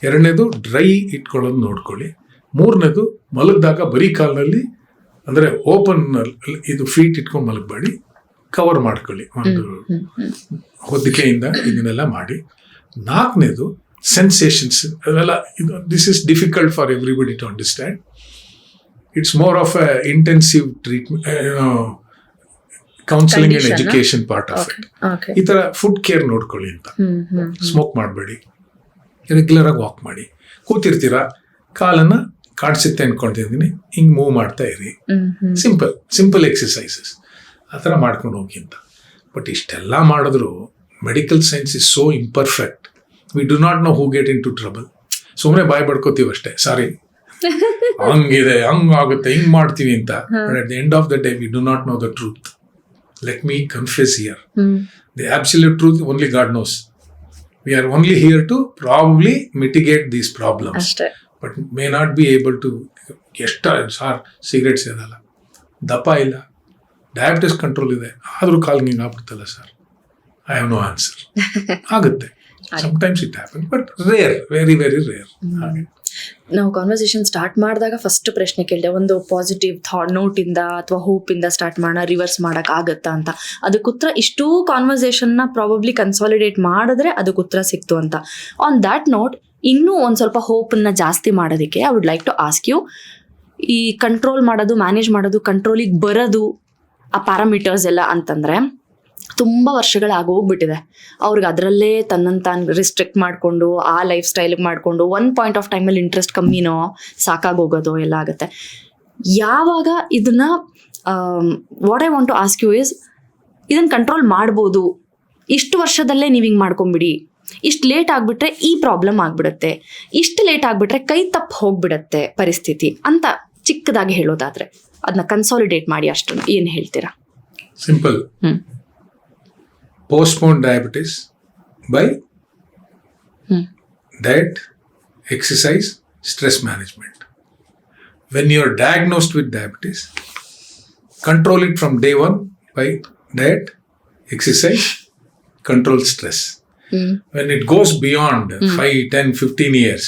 ಎರಡನೇದು, ಡ್ರೈ ಇಟ್ಕೊಳ್ಳೋದು ನೋಡ್ಕೊಳ್ಳಿ. ಮೂರನೇದು, ಮಲಗಿದಾಗ ಬರೀ ಕಾಲ್ನಲ್ಲಿ ಅಂದ್ರೆ ಓಪನ್ ಇದು ಫೀಟ್ ಇಟ್ಕೊಂಡು ಮಲಗಬೇಡಿ, ಕವರ್ ಮಾಡ್ಕೊಳ್ಳಿ ಒಂದು ಹೊದಿಕೆಯಿಂದ. ಇದನ್ನೆಲ್ಲ ಮಾಡಿ. ನಾಲ್ಕನೇದು, ಸೆನ್ಸೇಷನ್ಸ್ ಅದೆಲ್ಲ. This is difficult for everybody to understand. It's more of a intensive treatment, counselling and education part of it. ಈ ತರ ಫುಡ್ ಕೇರ್ ನೋಡ್ಕೊಳ್ಳಿ ಅಂತ. ಸ್ಮೋಕ್ ಮಾಡಬೇಡಿ, ರೆಗ್ಯುಲರ್ ಆಗಿ ವಾಕ್ ಮಾಡಿ. ಕೂತಿರ್ತೀರಾ, ಕಾಲನ್ನ ಕಾಣಿಸುತ್ತೆ ಅನ್ಕೊಂಡಿದ್ದೀನಿ, ಹಿಂಗ್ ಮೂವ್ ಮಾಡ್ತಾ ಇರಿ. ಸಿಂಪಲ್ ಎಕ್ಸಸೈಸಸ್ ಆ ಥರ ಮಾಡ್ಕೊಂಡು ಹೋಗಿ ಅಂತ. ಬಟ್ ಇಷ್ಟೆಲ್ಲ ಮಾಡಿದ್ರು medical science is so imperfect. We do not know who get into trouble. ಸುಮ್ಮನೆ ಬಾಯ್ ಬಡ್ಕೋತೀವಿ ಅಷ್ಟೇ, ಸಾರಿ ಹಂಗಿದೆ, ಹಂಗಾಗುತ್ತೆ, ಹಿಂಗ್ ಮಾಡ್ತೀವಿ ಅಂತ. But at the end of the day we do not know the truth. Let me confess here. The absolute truth only God knows. We are only here to probably mitigate these problems. But may not be able to. Sir cigarette ಸೇದಲ್ಲ, ದಪ್ಪ ಇಲ್ಲ, diabetes control ಇದೆ, ಆದರೂ ಕಾಲ್ಗೆ ಹಿಂಗೆ ಆಗ್ಬಿಡ್ತಲ್ಲ sir, I have no answer. ಆಗುತ್ತೆ. Sometimes it happens, but rare, very, very rare. ನಾವು ಕಾನ್ವರ್ಸೇಷನ್ ಸ್ಟಾರ್ಟ್ ಮಾಡಿದಾಗ ಫಸ್ಟ್ ಪ್ರಶ್ನೆ ಕೇಳಿದೆ, ಒಂದು ಪಾಸಿಟಿವ್ ನೋಟಿಂದ ಅಥವಾ ಹೋಪಿಂದ ಸ್ಟಾರ್ಟ್ ಮಾಡೋಣ, ರಿವರ್ಸ್ ಮಾಡೋಕೆ ಆಗತ್ತಾ ಅಂತ. ಅದಕ್ಕೆ ಉತ್ತರ ಇಷ್ಟೂ ಕಾನ್ವರ್ಸೇಷನ್ನ ಪ್ರಾಬಬ್ಲಿ ಕನ್ಸಾಲಿಡೇಟ್ ಮಾಡಿದ್ರೆ ಅದಕ್ಕೆ ಉತ್ತರ ಸಿಕ್ತು ಅಂತ. ಆನ್ ದ್ಯಾಟ್ ನೋಟ್, ಇನ್ನೂ ಒಂದು ಸ್ವಲ್ಪ ಹೋಪನ್ನು ಜಾಸ್ತಿ ಮಾಡೋದಕ್ಕೆ I would like to ask you, ಈ ಕಂಟ್ರೋಲ್ ಮಾಡೋದು, ಮ್ಯಾನೇಜ್ ಮಾಡೋದು, ಕಂಟ್ರೋಲಿಗೆ ಬರೋದು, ಆ ಪ್ಯಾರಾಮೀಟರ್ಸ್ ಎಲ್ಲ ಅಂತಂದರೆ ತುಂಬ ವರ್ಷಗಳಾಗೋಗ್ಬಿಟ್ಟಿದೆ. ಅವ್ರಿಗೆ ಅದರಲ್ಲೇ ತನ್ನನ್ನು ತಾನು ರಿಸ್ಟ್ರಿಕ್ಟ್ ಮಾಡಿಕೊಂಡು ಆ ಲೈಫ್ ಸ್ಟೈಲಿಗೆ ಮಾಡಿಕೊಂಡು ಒಂದು ಪಾಯಿಂಟ್ ಆಫ್ ಟೈಮಲ್ಲಿ ಇಂಟ್ರೆಸ್ಟ್ ಕಮ್ಮಿನೋ ಸಾಕಾಗೋಗೋದು ಎಲ್ಲ ಆಗುತ್ತೆ. ಯಾವಾಗ ಇದನ್ನು what I want to ask you is, ಇದನ್ನು ಕಂಟ್ರೋಲ್ ಮಾಡ್ಬೋದು, ಇಷ್ಟು ವರ್ಷದಲ್ಲೇ ನೀವು ಹಿಂಗೆ ಮಾಡ್ಕೊಂಬಿಡಿ, ಇಷ್ಟು ಲೇಟ್ ಆಗಿಬಿಟ್ರೆ ಈ ಪ್ರಾಬ್ಲಮ್ ಆಗಿಬಿಡುತ್ತೆ, ಇಷ್ಟು ಲೇಟ್ ಆಗಿಬಿಟ್ರೆ ಕೈ ತಪ್ಪು ಹೋಗ್ಬಿಡತ್ತೆ ಪರಿಸ್ಥಿತಿ ಅಂತ ಚಿಕ್ಕದಾಗಿ ಹೇಳೋದಾದರೆ ಅದನ್ನ ಕನ್ಸಾಲಿಡೇಟ್ ಮಾಡಿ ಅಷ್ಟು ಏನು ಹೇಳ್ತೀರಾ? Simple. Postpone diabetes by diet, exercise, stress management. When you are diagnosed with diabetes, control it from day one by diet, exercise, control stress. When it goes beyond 5, 10, 15 years,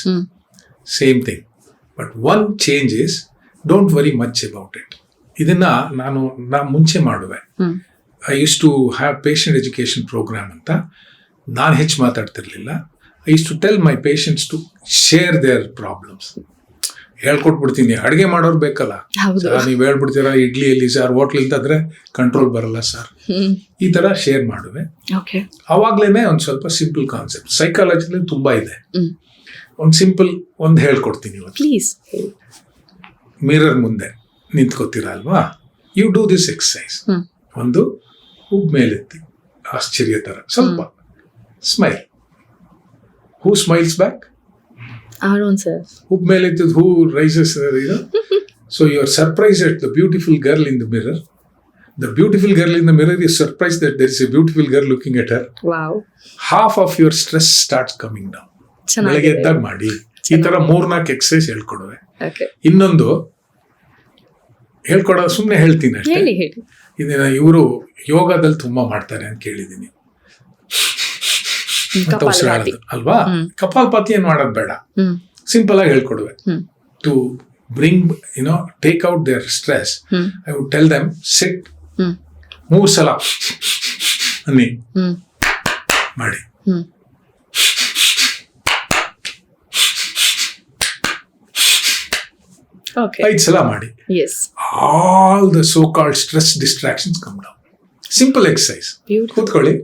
same thing. But one change is, don't worry much about it. ಇದನ್ನ ನಾನು ಮುಂಚೆ ಮಾಡುವೆ. I use to have patient education program ಅಂತ. ನಾನು ಹೆಚ್ಚು ಮಾತಾಡ್ತಿರ್ಲಿಲ್ಲ. I use to tell my patients to share their problems. ಹೇಳ್ಕೊಟ್ಬಿಡ್ತೀನಿ, ಅಡುಗೆ ಮಾಡೋರು ಬೇಕಲ್ಲ ಸರ್, ನೀವು ಹೇಳ್ಬಿಡ್ತೀರಾ ಇಡ್ಲಿಯಲ್ಲಿ ಸರ್ ಹೋಟ್ಲಿಲ್ದಾದ್ರೆ ಕಂಟ್ರೋಲ್ ಬರಲ್ಲ ಸರ್, ಈ ತರ ಶೇರ್ ಮಾಡುವೆ. ಅವಾಗ್ಲೇನೆ ಒಂದು ಸ್ವಲ್ಪ ಸಿಂಪಲ್ ಕಾನ್ಸೆಪ್ಟ್. ಸೈಕಾಲಜಿಲಿ ತುಂಬಾ ಇದೆ. ಒಂದು ಸಿಂಪಲ್ ಒಂದು ಹೇಳ್ಕೊಡ್ತೀನಿ ಇವತ್ತು. ಮಿರರ್ ಮುಂದೆ ನಿಂತ್ಕೋತೀರಾ ಅಲ್ವಾ, ಯು ಡೂ ದಿಸ್ ಎಕ್ಸಸೈಸ್. ಒಂದು ಹುಬ್ ಮೇಲೆತ್ತಿ ಆಶ್ಚರ್ಯ ತರ ಸ್ವಲ್ಪ ಸ್ಮೈಲ್. Who smiles back? ಹುಬ್ ಮೇಲೆತ್ತಿದ್ who raises. So you are surprise at the beautiful girl in the mirror. The beautiful girl in the mirror is surprised that there is a beautiful girl looking at her. Wow. Half of your stress starts coming down. ಬೆಳಗ್ಗೆ ಎದ್ದಾಗ ಮಾಡಿ ಈ ತರ 3-4 exercise ಹೇಳ್ಕೊಡುವೆ. ಇನ್ನೊಂದು ಹೇಳ್ಕೊಡೋ ಸುಮ್ಮನೆ ಹೇಳ್ತೀನಿ ಅಷ್ಟೇ. ಇದನ್ನ ಇವರು ಯೋಗದಲ್ಲಿ ತುಂಬಾ ಮಾಡ್ತಾರೆ ಅಂತ ಕೇಳಿದೀನಿ. ಅಲ್ವಾ? ಕಪಾಲಪಾತಿ ಏನ್ ಮಾಡೋದು ಬೇಡ, ಸಿಂಪಲ್ ಆಗಿ ಹೇಳ್ಕೊಡುವೆ. To bring take out their stress, I would tell them sit 3 ಸಲ ಅನ್ನಿ ಮಾಡಿ. 5 ಸಲ ಮಾಡಿ. All the so called stress distractions come down. Simple exercise. ಕೂತ್ಕೊಳ್ಳಿ.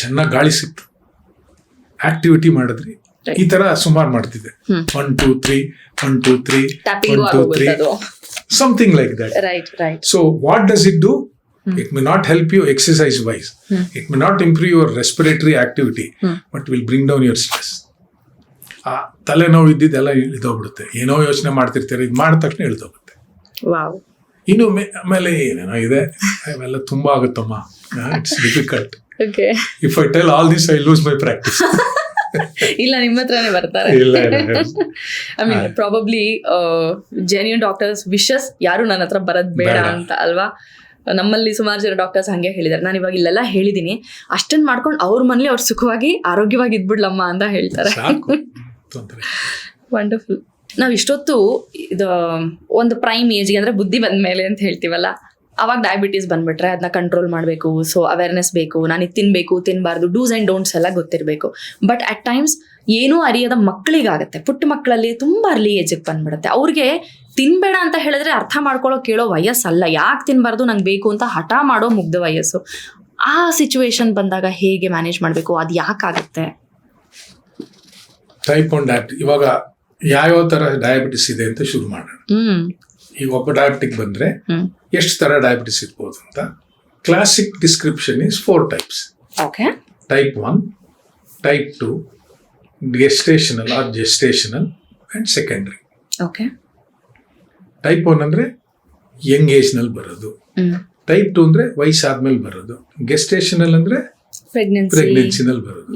ಚೆನ್ನಾಗಿ ಗಾಳಿ ಸಿಕ್ತು, ಆಕ್ಟಿವಿಟಿ ಮಾಡಿದ್ರಿ. ಈ ತರ ಸುಮಾರು ಮಾಡ್ತಿದ್ದೆ. 1 2 3 1 2 3 1 2 3 something like that. Right. So what does it do? It may not help you exercise wise. It may not improve your respiratory activity, but will bring down your stress. ತಲೆನೋವು ಇದ್ದಿದ್ದೆಲ್ಲ ಇಳಿದೋಗ್ಬಿಡುತ್ತೆ. ಏನೋ ಯೋಚನೆ ಮಾಡ್ತಿರ್ತಾರೆ, ಇದು ಮಾಡಿದ ತಕ್ಷಣ ಇಳಿದೋಗುತ್ತೆ. ಇನ್ನು ಆಮೇಲೆ ಏನೇನೋ ಇದೆ, ಅವೆಲ್ಲ ತುಂಬಾ ಆಗುತ್ತಮ್ಮ. It's difficult. If I tell all this I lose my practice. ಇಲ್ಲ, ನಿಮ್ಮ ಹತ್ರನೇ ಬರ್ತಾರೆ. I mean probably genuine doctors wishes ಯಾರು ನನ್ನ ಹತ್ರ ಬರೋದ್ ಬೇಡ ಅಂತ ಅಲ್ವಾ? ನಮ್ಮಲ್ಲಿ ಸುಮಾರು ಜನ ಡಾಕ್ಟರ್ಸ್ ಹಂಗೆ ಹೇಳಿದ್ದಾರೆ. ನಾನು ಇವಾಗ ಇಲ್ಲೆಲ್ಲ ಹೇಳಿದೀನಿ, ಅಷ್ಟನ್ ಮಾಡ್ಕೊಂಡು ಅವ್ರ ಮನೇಲಿ ಅವ್ರು ಸುಖವಾಗಿ ಆರೋಗ್ಯವಾಗಿ ಇದ್ಬಿಡ್ಲಮ್ಮ ಅಂತ ಹೇಳ್ತಾರೆ. ವಂಡರ್ಫುಲ್. ನಾವ್ ಇಷ್ಟೊತ್ತು ಇದು ಒಂದು ಪ್ರೈಮ್ ಏಜ್ಗೆ ಅಂದ್ರೆ ಬುದ್ಧಿ ಬಂದ್ಮೇಲೆ ಅಂತ ಹೇಳ್ತೀವಲ್ಲ, ಅವಾಗ ಡಯಾಬಿಟೀಸ್ ಬಂದ್ಬಿಟ್ರೆ ಅದನ್ನ ಕಂಟ್ರೋಲ್ ಮಾಡಬೇಕು. ಸೊ ಅವೇರ್ನೆಸ್ ಬೇಕು, ನನಗೆ ತಿನ್ಬೇಕು ತಿನ್ಬಾರ್ದು, ಡೂಸ್ ಅಂಡ್ ಡೋಂಟ್ಸ್ ಎಲ್ಲ ಗೊತ್ತಿರಬೇಕು. ಬಟ್ ಅಟ್ ಟೈಮ್ಸ್ ಏನೂ ಅರಿಯದ ಮಕ್ಕಳಿಗಾಗತ್ತೆ, ಪುಟ್ಟ ಮಕ್ಕಳಲ್ಲಿ ತುಂಬಾ ಅರ್ಲಿ ಏಜಿಗೆ ಬಂದ್ಬಿಡುತ್ತೆ. ಅವ್ರಿಗೆ ತಿನ್ಬೇಡ ಅಂತ ಹೇಳಿದ್ರೆ ಅರ್ಥ ಮಾಡ್ಕೊಳ್ಳೋ ಕೇಳೋ ವಯಸ್ಸಲ್ಲ. ಯಾಕೆ ತಿನ್ಬಾರ್ದು, ನಂಗೆ ಬೇಕು ಅಂತ ಹಠ ಮಾಡೋ ಮುಗ್ಧ ವಯಸ್ಸು. ಆ ಸಿಚುವೇಶನ್ ಬಂದಾಗ ಹೇಗೆ ಮ್ಯಾನೇಜ್ ಮಾಡಬೇಕು, ಅದು ಯಾಕಾಗತ್ತೆ? Type 1 diabetes. ಇವಾಗ ಯಾವ್ಯಾವ ತರ ಡಯಾಬಿಟಿಸ್ ಇದೆ ಅಂತ ಶುರು ಮಾಡೋಣ. ಈಗ ಒಬ್ಬ ಡಯಾಬಿಟಿಕ್ ಬಂದ್ರೆ ಎಷ್ಟು ತರ ಡಯಾಬಿಟಿಸ್ ಇರ್ಬೋದು ಅಂತ. Classic description is 4 types. Type 1, type 2, gestational or gestational and secondary. Type 1 ಅಂದ್ರೆ ಯಂಗ್ ಏಜ್ ನಲ್ಲಿ ಬರೋದು. ಟೈಪ್ 2 ಅಂದ್ರೆ ವಯಸ್ಸಾದ್ಮೇಲೆ ಬರೋದು. ಗೆಸ್ಟೇಷನಲ್ ಅಂದ್ರೆ ಪ್ರೆಗ್ನೆನ್ಸಿನಲ್ಲಿ ಬರೋದು.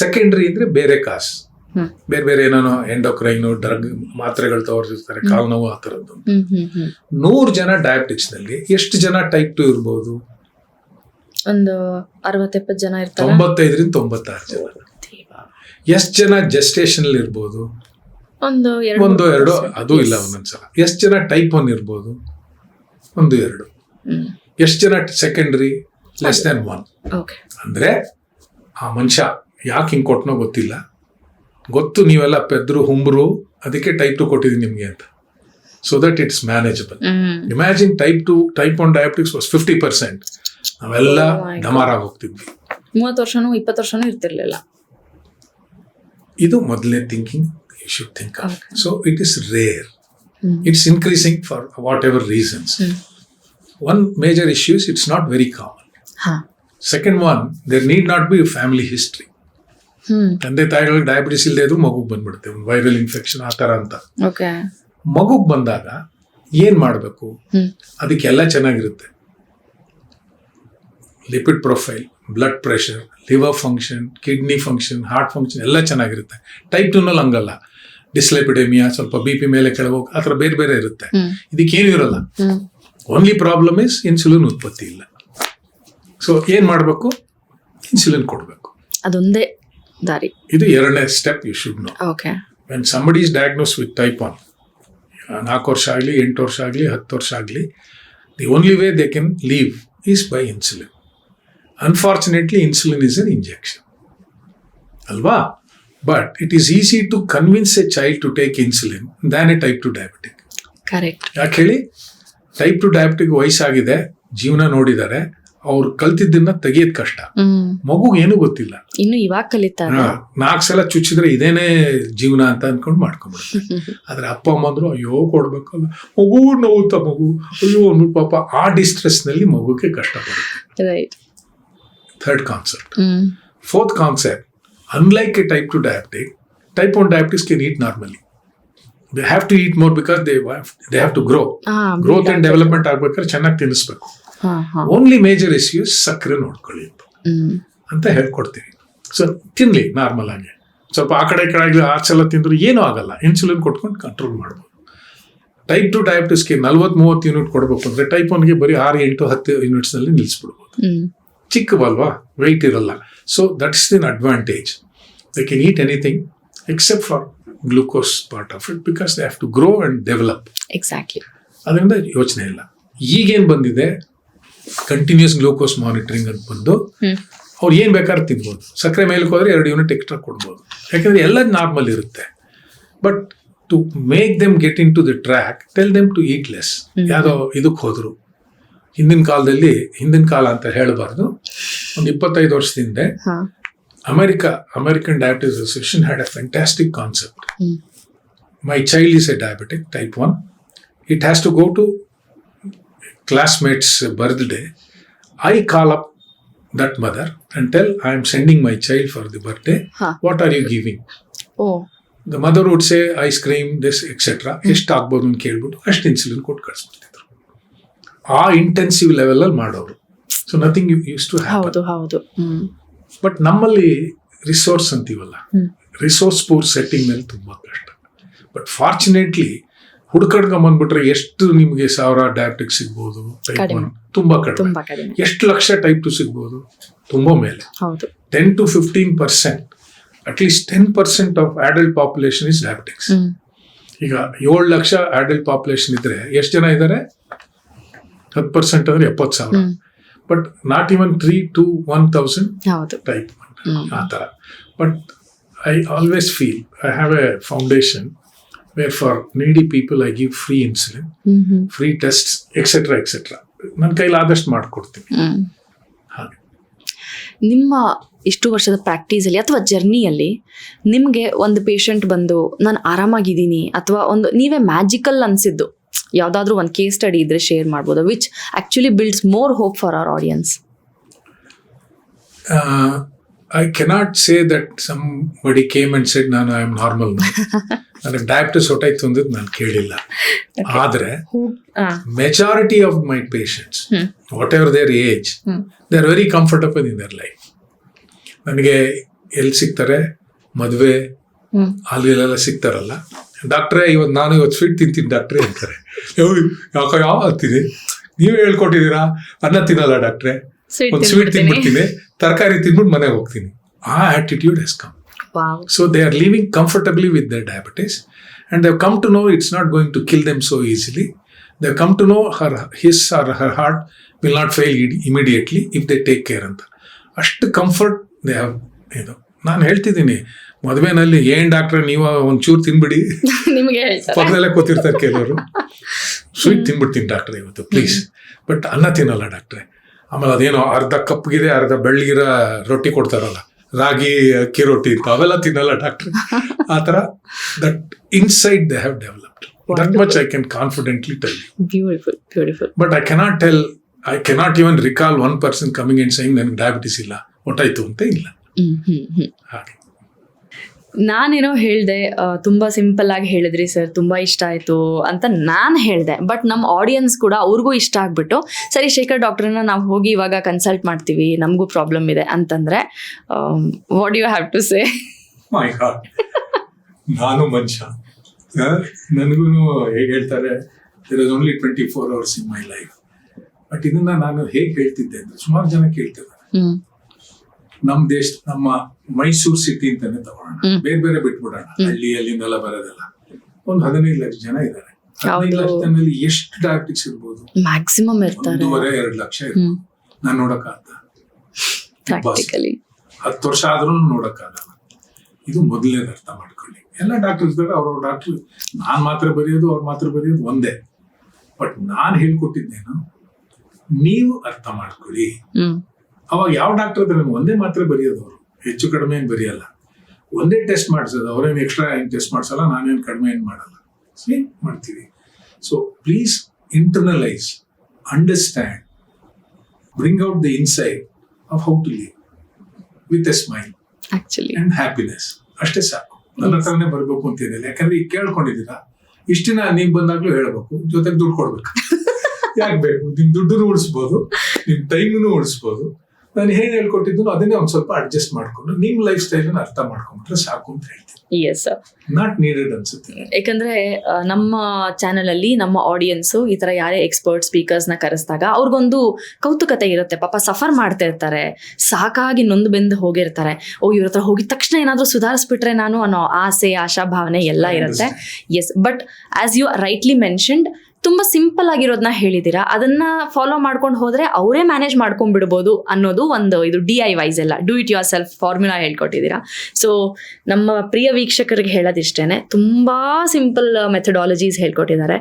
ಸೆಕೆಂಡರಿ ಅಂದ್ರೆ ಬೇರೆ ಕಾಸ್, ಬೇರೆ ಏನೇನೋ ಎಂಡೋಕ್ರೈನ್ ಡ್ರಗ್ ಮಾತ್ರೆಗಳು ತೋರಿಸಿರ್ತಾರೆ, ಕಾಲು ನೋವು ಆ ತರದ್ದು. 100 ಜನ ಡಯಾಬಿಟಿಕ್ಸ್ ನಲ್ಲಿ ಎಷ್ಟು ಜನ ಟೈಪ್ 2 ಇರ್ಬೋದು? ಒಂದು 60-70 ಜನ ಇರ್ತಾರೆ. 95 ರಿಂದ 96 ಜನ. ಎಷ್ಟು ಜನ ಜೆಸ್ಟೇಷನಲ್ ಇರ್ಬೋದು? ಒಂದು 2, ಅದು ಇಲ್ಲ ಒಂದೊಂದ್ಸಲ. ಎಷ್ಟು ಜನ ಟೈಪ್ 1 ಇರ್ಬೋದು? 1-2. ಎಷ್ಟು ಜನ ಸೆಕೆಂಡರಿ? Less than 1. ಅಂದ್ರೆ ಆ ಮನುಷ್ಯ ಯಾಕೆ ಹಿಂಗ್ ಕೊಟ್ಟನೋ ಗೊತ್ತಿಲ್ಲ, ಗೊತ್ತು ನೀವೆಲ್ಲ ಪೆದ್ರು ಹುಂಬ್ರು, ಅದಕ್ಕೆ ಟೈಪ್ 2 ಕೊಟ್ಟಿದ್ದೀನಿ ನಿಮ್ಗೆ ಅಂತ. So that it's manageable. Imagine type 1 diabetics was 50%. ನಾವೆಲ್ಲ ಡಮಾರಾಗಿ ಹೋಗ್ತಿದ್ವಿ. 30 ವರ್ಷನೂ 20 ವರ್ಷನೂ ಇರ್ತಿರ್ಲಿಲ್ಲ. ಇದು ಮೊದಲನೇ thinking you should think of. So it is rare. It's increasing for whatever reasons. One major issue is it's not very common. Second one, there need not be a family history. ತಂದೆ ತಾಯಿಗಳಿಗೆ diabetes ಇಲ್ಲದೆ ಇದ್ರು ಮಗುಗ್ ಬಂದ್ಬಿಡುತ್ತೆ, ಒಂದು viral infection ಆ ತರ ಅಂತ. ಮಗುಗ್ ಬಂದಾಗ ಏನ್ ಮಾಡ್ಬೇಕು? ಅದಕ್ಕೆಲ್ಲ ಚೆನ್ನಾಗಿರುತ್ತೆ. Lipid profile, blood pressure, liver function, kidney function, heart function ಎಲ್ಲ ಚೆನ್ನಾಗಿರುತ್ತೆ. ಟೈಪ್ 2 ನಲ್ಲಿ ಹಂಗಲ್ಲ. ಡಿಸ್ಲೈಪಿಡೆಮಿಯಾ, ಸ್ವಲ್ಪ BP ಮೇಲೆ ಕೆಳಗೆ ಹೋಗಿ ಆ ಥರ ಬೇರೆ ಬೇರೆ ಇರುತ್ತೆ. ಇದಕ್ಕೇನು ಇರಲ್ಲ. ಓನ್ಲಿ ಪ್ರಾಬ್ಲಮ್ ಇಸ್ ಇನ್ಸುಲಿನ್ ಉತ್ಪತ್ತಿ ಇಲ್ಲ. ಸೊ ಏನ್ ಮಾಡಬೇಕು? ಇನ್ಸುಲಿನ್ ಕೊಡಬೇಕು. ಅದೊಂದೇ ದಾರಿ. ಇದು 2ನೇ step you should know. When somebody is diagnose with type 1, 4 ವರ್ಷ ಆಗಲಿ 8 ವರ್ಷ ಆಗಲಿ 10 ವರ್ಷ ಆಗಲಿ, the only way they can live is by insulin. Unfortunately insulin is an injection ಅಲ್ವಾ? But it is easy to convince a child to take insulin than a type 2 diabetic. Correct. ಯಾಕೆ ಹೇಳಿ? Type 2 diabetic ವಯಸ್ಸಾಗಿದೆ, ಜೀವನ ನೋಡಿದ್ದಾರೆ, ಅವ್ರು ಕಲ್ತಿದ್ದನ್ನ ತೆಗಿಯೋದ್ ಕಷ್ಟ. ಮಗುಗೆ ಏನೂ ಗೊತ್ತಿಲ್ಲ, ಇನ್ನು ಇವಾಗ ಕಲಿತಾರೆ. 4 ಸಲ ಚುಚ್ಚಿದ್ರೆ ಇದೇನೇ ಜೀವನ ಅಂತ ಅನ್ಕೊಂಡು ಮಾಡ್ಕೊಂಡ್ಬಿಡುತ್ತೆ. ಆದ್ರೆ ಅಪ್ಪ ಅಮ್ಮ ಅಂದ್ರು ಅಯ್ಯೋ ಕೊಡ್ಬೇಕಲ್ಲ, ಮಗು ನೋವುತ್ತಾ ಮಗು, ಅಯ್ಯೋ ಅಂದ್ಬಿಟ್ಟು ಪಾಪ ಆ ಡಿಸ್ಟ್ರೆಸ್ ನಲ್ಲಿ ಮಗುಗೆ ಕಷ್ಟ ಬರುತ್ತೆ. Right. Third concept. Fourth concept, unlike a type 2 diabetic, type 1 diabetics can eat normally. They have to eat more because they have to grow. Growth and development ಆಗ್ಬೇಕಾದ್ರೆ ಚೆನ್ನಾಗಿ ತಿನ್ನಿಸ್ಬೇಕು. ಓನ್ಲಿ ಮೇಜರ್ ಇಶ್ಯೂಸ್ ಸಕ್ಕರೆ ನೋಡ್ಕೊಳ್ಳಿ ಅಂತ ಹೇಳ್ಕೊಡ್ತೀವಿ. ಸೊ ತಿನ್ಲಿ normal ಆಗಿ, ಸ್ವಲ್ಪ ಆ ಕಡೆ ಕೆಳಗೆ ಆಚೆಲ್ಲ ತಿಂದ್ರು ಏನೂ ಆಗಲ್ಲ, ಇನ್ಸುಲಿನ್ ಕೊಟ್ಕೊಂಡು ಕಂಟ್ರೋಲ್ ಮಾಡ್ಬೋದು. ಟೈಪ್ 2 ಡಯಾಬಿಟಿಸ್ಗೆ 40-30 ಯೂನಿಟ್ ಕೊಡಬೇಕು ಅಂದ್ರೆ ಟೈಪ್ 1ಗೆ ಬರೀ 6-8-10 ಯೂನಿಟ್ಸ್ ನಲ್ಲಿ ನಿಲ್ಲಿಸ್ಬಿಡ್ಬೋದು. ಚಿಕ್ಕವಲ್ವಾ, ವೆಯ್ಟ್ ಇರಲ್ಲ. So that is then advantage. They can eat anything except for glucose part of it because they have to grow and develop. Exactly. ಅದರಿಂದ ಯೋಚನೆ ಇಲ್ಲ. ಈಗೇನು ಬಂದಿದೆ, ಕಂಟಿನ್ಯೂಸ್ ಗ್ಲೂಕೋಸ್ ಮಾನಿಟರಿಂಗ್ ಅಂತ ಬಂದು ಅವ್ರು ಏನ್ ಬೇಕಾದ್ರೂ ತಿನ್ಬೋದು. ಸಕ್ಕರೆ ಮೇಲಕ್ಕೆ ಹೋದ್ರೆ 2 ಯೂನಿಟ್ ಎಕ್ಸ್ಟ್ರಾ ಕೊಡ್ಬೋದು, ಯಾಕಂದ್ರೆ ಎಲ್ಲ ನಾರ್ಮಲ್ ಇರುತ್ತೆ. But to make them get into the track, tell them to eat less. ಯಾವುದೋ ಇದಕ್ಕೆ ಹೋದ್ರು, ಹಿಂದಿನ ಕಾಲ ಅಂತ ಹೇಳಬಾರ್ದು, ಒಂದು 25 ವರ್ಷದಿಂದ American Diabetes Association had a fantastic concept. My child is a diabetic type 1. It has to go to classmate's birthday. I call up that mother and tell, I am sending my child for the birthday. What are you giving? The mother would say ice cream, this, etc. ಎಷ್ಟು ಆಗ್ಬೋದು ಅಂತ ಕೇಳ್ಬಿಟ್ಟು ಅಷ್ಟು insulin ಕೊಟ್ಟು ಕಳಿಸ್ಬಿಡ್ತಿದ್ರು. ಆ intensive level ಅಲ್ಲಿ ಮಾಡೋರು. So nothing use to happen. ಹೌದು. ಬಟ್ ನಮ್ಮಲ್ಲಿ ರಿಸೋರ್ಸ್ ಅಂತೀವಲ್ಲ, ರಿಸೋರ್ಸ್ ಪೂರ್ ಸೆಟ್ಟಿಂಗ್ ಮೇಲೆ ತುಂಬಾ ಕಷ್ಟ. ಬಟ್ ಫಾರ್ಚುನೇಟ್ಲಿ ಹುಡ್ಕಡ್ಕೊಂಬಂದ್ಬಿಟ್ರೆ ಎಷ್ಟು ನಿಮಗೆ 1000 ಡಯಾಬಿಟಿಕ್ ಸಿಗ್ಬೋದು ಟೈಪ್ 1, ತುಂಬಾ ಕಡಿಮೆ. ಎಷ್ಟು ಲಕ್ಷ ಟೈಪ್ 2 ಸಿಗ್ಬೋದು, ತುಂಬಾ ಮೇಲೆ. 10-15%, at least 10% of adult population is diabetics. ಈಗ 7 ಲಕ್ಷ ಅಡಲ್ಟ್ ಪಾಪ್ಯುಲೇಷನ್ ಇದ್ರೆ ಎಷ್ಟು ಜನ ಇದ್ದಾರೆ? 10% ಅಂದ್ರೆ 70,000. But not even 3 to 1,000 type 1 ಆ ಥರ. But I always feel I have A foundation where for needy people I give free insulin, free tests, etc. ನನ್ನ ಕೈಲಾದಷ್ಟು ಮಾಡ್ಕೊಡ್ತೀನಿ. ಹಾಗೆ ನಿಮ್ಮ ಇಷ್ಟು ವರ್ಷದ ಪ್ರಾಕ್ಟೀಸಲ್ಲಿ ಅಥವಾ ಜರ್ನಿಯಲ್ಲಿ ನಿಮಗೆ ಒಂದು ಪೇಷಂಟ್ ಬಂದು ನಾನು ಆರಾಮಾಗಿದ್ದೀನಿ ಅಥವಾ ಒಂದು ನೀವೇ ಮ್ಯಾಜಿಕಲ್ ಅನಿಸಿದ್ದು ಯಾವುದಾದ್ರೂ ಒಂದು ಕೇಸ್ ಸ್ಟಡಿ ಇದ್ರೆ ಶೇರ್ ಮಾಡ್ಬೋದು, which actually builds more hope for our audience? I cannot say that somebody came and said, I am normal now. ನನಗೆ ಡಯಾಬಿಟಿಸ್ ಹೊಟ್ಟಾಯ್ತು ಅಂದಿದ್ದು ನಾನು ಕೇಳಿಲ್ಲ. ಆದರೆ majority of my patients, what ever there age, they are very comfortable in their life. ನನಗೆ ಎಲ್ಲಿ ಸಿಗ್ತಾರೆ, ಮದುವೆ ಅಲ್ಲೆಲ್ಲ ಸಿಗ್ತಾರಲ್ಲ, ಡಾಕ್ಟ್ರೇ ಇವತ್ತು ಸ್ವೀಟ್ ತಿಂತೀನಿ ಡಾಕ್ಟ್ರೇ ಅಂತಾರೆ. ಯಾವ ಅಂತೀನಿ, ನೀವೇ ಹೇಳ್ಕೊಟ್ಟಿದ್ದೀರಾ, ಅನ್ನ ತಿನ್ನಲ್ಲ ಡಾಕ್ಟ್ರೇ, ಒಂದು ಸ್ವೀಟ್ ತಿನ್ಬಿಡ್ತೀನಿ, ತರಕಾರಿ ತಿನ್ಬಿಟ್ಟು ಮನೆಗೆ ಹೋಗ್ತೀನಿ. ಆ attitude has come. So they are living comfortably with their diabetes, and they've come to know it's not going to kill them so easily. They've come to know his or her heart will not fail immediately if they take care ಅಂತ. ಅಷ್ಟು comfort they have. ಇದು ನಾನು ಹೇಳ್ತಿದ್ದೀನಿ, ಮದುವೆನಲ್ಲಿ ಏನ್ ಡಾಕ್ಟ್ರೆ ನೀವು ಒಂಚೂರು ತಿನ್ಬಿಡಿ, ಪಕ್ಕದಲ್ಲೇ ಕೂತಿರ್ತಾರೆ ಕೆಲವರು, ಸ್ವೀಟ್ ತಿನ್ಬಿಡ್ತೀನಿ ಡಾಕ್ಟ್ರೆ ಇವತ್ತು ಪ್ಲೀಸ್, ಬಟ್ ಅನ್ನ ತಿನ್ನಲ್ಲ ಡಾಕ್ಟ್ರೆ. ಆಮೇಲೆ ಅದೇನೋ ಅರ್ಧ ಕಪ್ಪಗಿದೆ ಅರ್ಧ ಬೆಳ್ಳಗಿರೋ ರೊಟ್ಟಿ ಕೊಡ್ತಾರಲ್ಲ, ರಾಗಿ ಅಕ್ಕಿ ರೊಟ್ಟಿ ಅಂತ, ಅವೆಲ್ಲ ತಿನ್ನಲ್ಲ ಡಾಕ್ಟ್ರೆ. ಆ ಥರ that inside they have developed. That much I can confidently tell you. Beautiful. But I cannot even recall 1 person coming and saying ನನಗೆ ಡಯಾಬಿಟಿಸ್ ಇಲ್ಲ, ಹೊಟ್ಟಾಯ್ತು ಅಂತ ಇಲ್ಲ. ಹಾಗೆ ನಾನೇನೋ ಹೇಳಿದೆ, ತುಂಬ ಸಿಂಪಲ್ ಆಗಿ ಹೇಳಿದ್ರಿ ಸರ್, ತುಂಬ ಇಷ್ಟ ಆಯಿತು ಅಂತ ನಾನು ಹೇಳಿದೆ. ಬಟ್ ನಮ್ಮ ಆಡಿಯನ್ಸ್ ಕೂಡ ಅವ್ರಿಗೂ ಇಷ್ಟ ಆಗ್ಬಿಟ್ಟು, ಸರಿ ಶೇಖರ್ ಡಾಕ್ಟ್ರನ್ನ ನಾವು ಹೋಗಿ ಇವಾಗ ಕನ್ಸಲ್ಟ್ ಮಾಡ್ತೀವಿ, ನಮಗೂ ಪ್ರಾಬ್ಲಮ್ ಇದೆ ಅಂತಂದರೆ what you have to say? My God, ನಾನು ಮನುಷ್ಯ, ನನಗೂ ಹೇಗೆ ಹೇಳ್ತಾರೆ, there is only 24 hours in my life. But ಇದನ್ನ ನಾನು ಹೇಗೆ ಹೇಳ್ತಿದ್ದೆ ಅಂದ್ರೆ ಸುಮಾರು ಜನ ಕೇಳ್ತಿದ್ದಾರೆ, ನಮ್ಮ ಮೈಸೂರು ಸಿಟಿ ಅಂತಾನೆ ತಗೊಳ್ಳೋಣ, ಹ್ಮ್. ಬೇರೆ ಬೇರೆ ಬಿಟ್ಬಿಡೋಣ, ಹಳ್ಳಿ ಅಲ್ಲಿಂದೆಲ್ಲ ಬರೋದೆಲ್ಲ. ಒಂದು 15 ಲಕ್ಷ ಜನ ಇದ್ದಾರೆ. 15 ಹೌದು. ಲಕ್ಷ ಜನದಲ್ಲಿ ಎಷ್ಟು ಡಯಾಬಿಟಿಕ್ಸ್ ಇರ್ಬೋದು? ಮ್ಯಾಕ್ಸಿಮಮ್ ಇರ್ತಾರೆ 1.5-2 ಲಕ್ಷ ಇರ್ಬೋದು. ನಾನು ನೋಡಕ್ಕಾಗ್ತ ಪ್ರಾಕ್ಟಿಕಲಿ. 10 ವರ್ಷ ಆದ್ರೂ ನೋಡಕ್ಕಾಗಲ್ಲ. ಇದು ಮೊದಲನೇದು ಅರ್ಥ ಮಾಡ್ಕೊಳ್ಳಿ. ಎಲ್ಲ ಡಾಕ್ಟರ್ ಇರ್ತಾರೆ, ಅವ್ರವ್ರ ಡಾಕ್ಟರ್. ನಾನ್ ಮಾತ್ರ ಬರೆಯೋದು, ಅವ್ರ ಮಾತ್ರ ಬರೆಯೋದು ಒಂದೇ. ಬಟ್ ನಾನ್ ಹೇಳ್ಕೊಟ್ಟಿದ್ದೇನು ನೀವು ಅರ್ಥ ಮಾಡ್ಕೊಳ್ಳಿ. ಅವಾಗ ಯಾವ ಡಾಕ್ಟರ್ ಹತ್ರ ಒಂದೇ ಮಾತ್ರ ಬರೆಯೋದು, ಅವರು ಹೆಚ್ಚು ಕಡಿಮೆ ಏನ್ ಬರೆಯಲ್ಲ. ಒಂದೇ ಟೆಸ್ಟ್ ಮಾಡಿಸೋದು, ಅವ್ರೇನು ಎಕ್ಸ್ಟ್ರಾ ಏನ್ ಟೆಸ್ಟ್ ಮಾಡಿಸಲ್ಲ, ನಾನೇನು ಕಡಿಮೆ ಏನ್ ಮಾಡಲ್ಲ, ಸೇಮ್ ಮಾಡ್ತೀವಿ. So please internalise, understand, bring out the insight of how to live with a smile actually and happiness. ಅಷ್ಟೇ ಸಾಕು. ನನ್ನ ಹತ್ರನೇ ಬರ್ಬೇಕು ಅಂತಿರಲಿಲ್ಲ. ಯಾಕಂದ್ರೆ ಈಗ ಕೇಳ್ಕೊಂಡಿದ್ದೀರಾ, ಇಷ್ಟಿನ ನೀವ್ ಬಂದಾಗ್ಲೂ ಹೇಳ್ಬೇಕು, ಜೊತೆಗೆ ದುಡ್ಡು ಕೊಡ್ಬೇಕು. ಯಾಕೆ ಬೇಕು? ನಿಮ್ ದುಡ್ಡು ಉಳಿಸ್ಬೋದು, ನಿಮ್ ಟೈಮ್ನು ಉಳಿಸ್ಬೋದು. ನಾನು ಏನ್ ಹೇಳ್ಕೊಟ್ಟಿದ್ದು ಅದನ್ನೇ ಒಂದ್ ಸ್ವಲ್ಪ ಅಡ್ಜಸ್ಟ್ ಮಾಡ್ಕೊಂಡು ನಿಮ್ ಲೈಫ್ ಸ್ಟೈಲ್ ಅರ್ಥ ಮಾಡ್ಕೊಂಡ್ರೆ ಸಾಕು ಅಂತ ಹೇಳ್ತೀನಿ. ಎಸ್, ನಾಟ್ ನೀಡೆಡ್ ಅನ್ಸುತ್ತೆ. ಯಾಕಂದ್ರೆ ನಮ್ಮ ಚಾನೆಲ್ ಅಲ್ಲಿ ನಮ್ಮ ಆಡಿಯನ್ಸ್ ಈ ತರ ಯಾರೇ ಎಕ್ಸ್ಪರ್ಟ್ ಸ್ಪೀಕರ್ಸ್ ನ ಕರೆಸಿದಾಗ ಅವ್ರಿಗೊಂದು ಕೌತುಕತೆ ಇರುತ್ತೆ. ಪಾಪ ಸಫರ್ ಮಾಡ್ತಾ ಇರ್ತಾರೆ, ಸಾಕಾಗಿ ನೊಂದು ಬೆಂದು ಹೋಗಿರ್ತಾರೆ. ಇವ್ರ ಹತ್ರ ಹೋಗಿದ ತಕ್ಷಣ ಏನಾದ್ರೂ ಸುಧಾರಿಸ್ಬಿಟ್ರೆ ನಾನು ಅನ್ನೋ ಆಸೆ, ಆಶಾ ಭಾವನೆ ಎಲ್ಲ ಇರುತ್ತೆ. Yes, but as you rightly mentioned, ತುಂಬಾ ಸಿಂಪಲ್ ಆಗಿರೋದನ್ನ ಹೇಳಿದೀರಾ. ಅದನ್ನ ಫಾಲೋ ಮಾಡ್ಕೊಂಡು ಹೋದ್ರೆ ಅವರೇ ಮ್ಯಾನೇಜ್ ಮಾಡ್ಕೊಂಡ್ಬಿಡ್ಬೋದು ಅನ್ನೋದು ಒಂದು ಇದು DIYs ಎಲ್ಲ, do it yourself formula ಹೇಳ್ಕೊಟ್ಟಿದ್ದೀರಾ. ಸೊ ನಮ್ಮ ಪ್ರಿಯ ವೀಕ್ಷಕರಿಗೆ ಹೇಳೋದಿಷ್ಟೇನೆ, ತುಂಬಾ ಸಿಂಪಲ್ ಮೆಥಡಾಲಜೀಸ್ ಹೇಳ್ಕೊಟ್ಟಿದ್ದಾರೆ.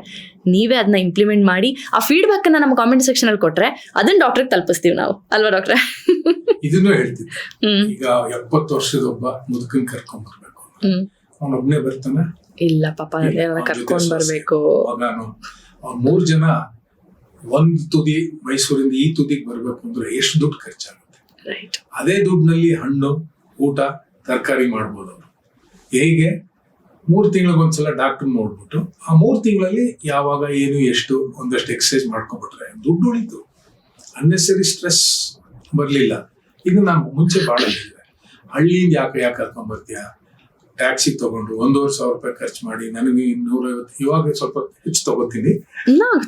ನೀವೇ ಅದನ್ನ ಇಂಪ್ಲಿಮೆಂಟ್ ಮಾಡಿ ಆ ಫೀಡ್ಬ್ಯಾಕ್ ಅನ್ನ ನಮ್ಮ ಕಾಮೆಂಟ್ ಸೆಕ್ಷನ್ ಅಲ್ಲಿ ಕೊಟ್ರೆ ಅದನ್ನ ಡಾಕ್ಟರ್ಗೆ ತಲುಪಿಸ್ತೀವಿ ನಾವು, ಅಲ್ವಾ ಡಾಕ್ಟ್ರೆ? ಇದನ್ನು ಹೇಳ್ತಿದ್ದೆ. ಈಗ 70 ವರ್ಷದ ಒಬ್ಬ ಮುದುಕನ್ ಕರ್ಕೊಂಡ್ ಬರ್ಬೇಕು, ಅವನೊಬ್ನೇ ಬರ್ತಾನೆ? ಇಲ್ಲ, ಪಾಪ ಕರ್ಕೊಂಡ್ ಬರ್ಬೇಕು. ಮಗನು 3 ಜನ ಒಂದ್ ತುದಿ ಮೈಸೂರಿಂದ ಈ ತುದಿಗೆ ಬರ್ಬೇಕು ಅಂದ್ರೆ ಎಷ್ಟು ದುಡ್ಡು ಖರ್ಚಾಗುತ್ತೆ. ರೈಟ್. ಅದೇ ದುಡ್ಡಿನಲ್ಲಿ ಹಣ್ಣು, ಊಟ, ತರಕಾರಿ ಮಾಡ್ಬೋದು ಅವರು. ಹೇಗೆ 3 ತಿಂಗಳಿಗೊಂದ್ಸಲ ಡಾಕ್ಟರ್ ನೋಡ್ಬಿಟ್ಟು ಆ 3 ತಿಂಗಳಲ್ಲಿ ಯಾವಾಗ ಏನು ಎಷ್ಟು ಒಂದಷ್ಟು ಎಕ್ಸರ್ಸೈಸ್ ಮಾಡ್ಕೊಂಡ್ಬಿಟ್ರೆ ದುಡ್ಡು ಉಳಿತು. ಅನ್ನೆಸರಿ ಸ್ಟ್ರೆಸ್ ಬರ್ಲಿಲ್ಲ. ಇದು ನಾನು ಮುಂಚೆ ಬಾಳ ಹೇಳಿದೆ, ಹಳ್ಳಿಯಿಂದ ಯಾಕೆ ಕರ್ಕೊಂಡ್ ಬರ್ತೀಯಾ, ಟ್ಯಾಕ್ಸಿ ತಗೊಂಡು 1,500 ರೂಪಾಯಿ ಖರ್ಚು ಮಾಡಿ, ನನಗೆ 250, ಇವಾಗ ಸ್ವಲ್ಪ ಹೆಚ್ಚು ತಗೋತೀನಿ,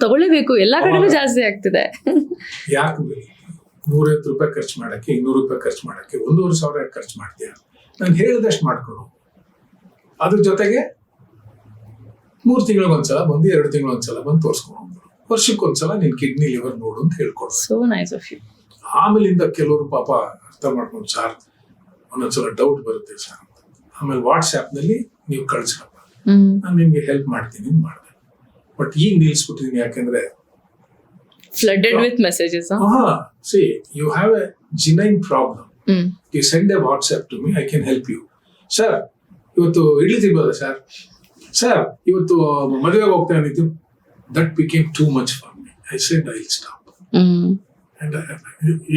ತಗೊಳ್ಳೇಬೇಕು, ಎಲ್ಲಾ ಕಡೆನೂ ಜಾಸ್ತಿ ಆಗ್ತಿದೆ. ಯಾಕೆ 150 ರೂಪಾಯಿ ಖರ್ಚು ಮಾಡಕ್ಕೆ, 200 ರೂಪಾಯಿ ಖರ್ಚು ಮಾಡಕ್ಕೆ 1,500 ಯಾಕೆ ಖರ್ಚು ಮಾಡ್ತೀಯ? ನಾನು ಹೇಳಿದಷ್ಟು ಮಾಡ್ಕೊಡು. ಅದ್ರ ಜೊತೆಗೆ 3 ತಿಂಗಳಿಗೊಂದ್ಸಲ ಬಂದು, 2 ತಿಂಗಳಿಗೊಂದ್ಸಲ ಬಂದು ತೋರ್ಸ್ಕೊಂಡು, ವರ್ಷಕ್ಕೊಂದ್ಸಲ ನಿನ್ ಕಿಡ್ನಿ ಲಿವರ್ ನೋಡು ಅಂತ ಹೇಳ್ಕೊಡು. So nice of you. ಆಮೇಲಿಂದ ಕೆಲವರು ಪಾಪ ಅರ್ಥ ಮಾಡ್ಕೊಂಡು, ಸಾರ್ ಒಂದೊಂದ್ಸಲ ಡೌಟ್ ಬರುತ್ತೆ ಸರ್, ಆಮೇಲೆ ವಾಟ್ಸ್ಆ್ಯಪ್ ನಲ್ಲಿ ನೀವು ಕಳ್ಸ್ಕಪ್ಪ, ನಾನು ನಿಮ್ಗೆ ಹೆಲ್ಪ್ ಮಾಡ್ತೀನಿ ಮಾಡಿದೆ. ಬಟ್ ಈಗ ನಿಲ್ಸ್ಬಿಟ್ಟಿದೀನಿ, ಯಾಕಂದ್ರೆ flooded with messages. See you have a genuine problem, you send a WhatsApp to me, I can help you. Sir ಇವತ್ತು ಇಡ್ಲಿ ತಿನ್ಬೋದಾ ಸರ್? ಸರ್ ಇವತ್ತು ಮದುವೆಗೆ ಹೋಗ್ತಾ ಇದ್ದು. That became too much for me. I said I will stop. And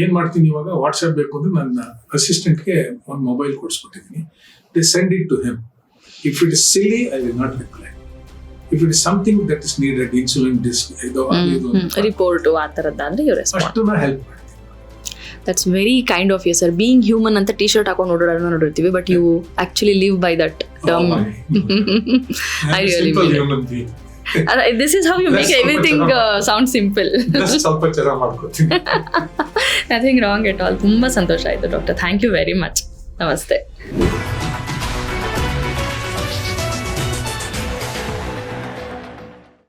ಏನ್ ಮಾಡ್ತೀನಿ ಇವಾಗ, WhatsApp ಬೇಕು ಅಂದ್ರೆ ನನ್ನ ಅಸಿಸ್ಟೆಂಟ್ಗೆ ಒಂದು ಮೊಬೈಲ್ ಕೊಡಿಸ್ಬಿಟ್ಟಿದ್ದೀನಿ. They send it to him. If it is silly, I will not reply. If it is something that is needed, insulin report ಆ ತರದ್ದಾದ್ರೆ ಇವ್ರ ಅಷ್ಟನ್ನ ಹೆಲ್ಪ್ ಮಾಡ್ತೀನಿ. That's very kind of you sir. Being Human ಅಂತ T shirt ಹಾಕೊಂಡು ಓಡಾಡೋದನ್ನ ನೋಡಿರ್ತೀವಿ, but you actually live by that term. I really mean it. This is how you make everything sound simple. ಸ್ವಲ್ಪ ಚೆನ್ನಾಗಿ ಮಾಡ್ಕೊತೀನಿ. Nothing wrong at all. ತುಂಬಾ ಸಂತೋಷ ಆಯ್ತು doctor. Thank you very much. ನಮಸ್ತೆ.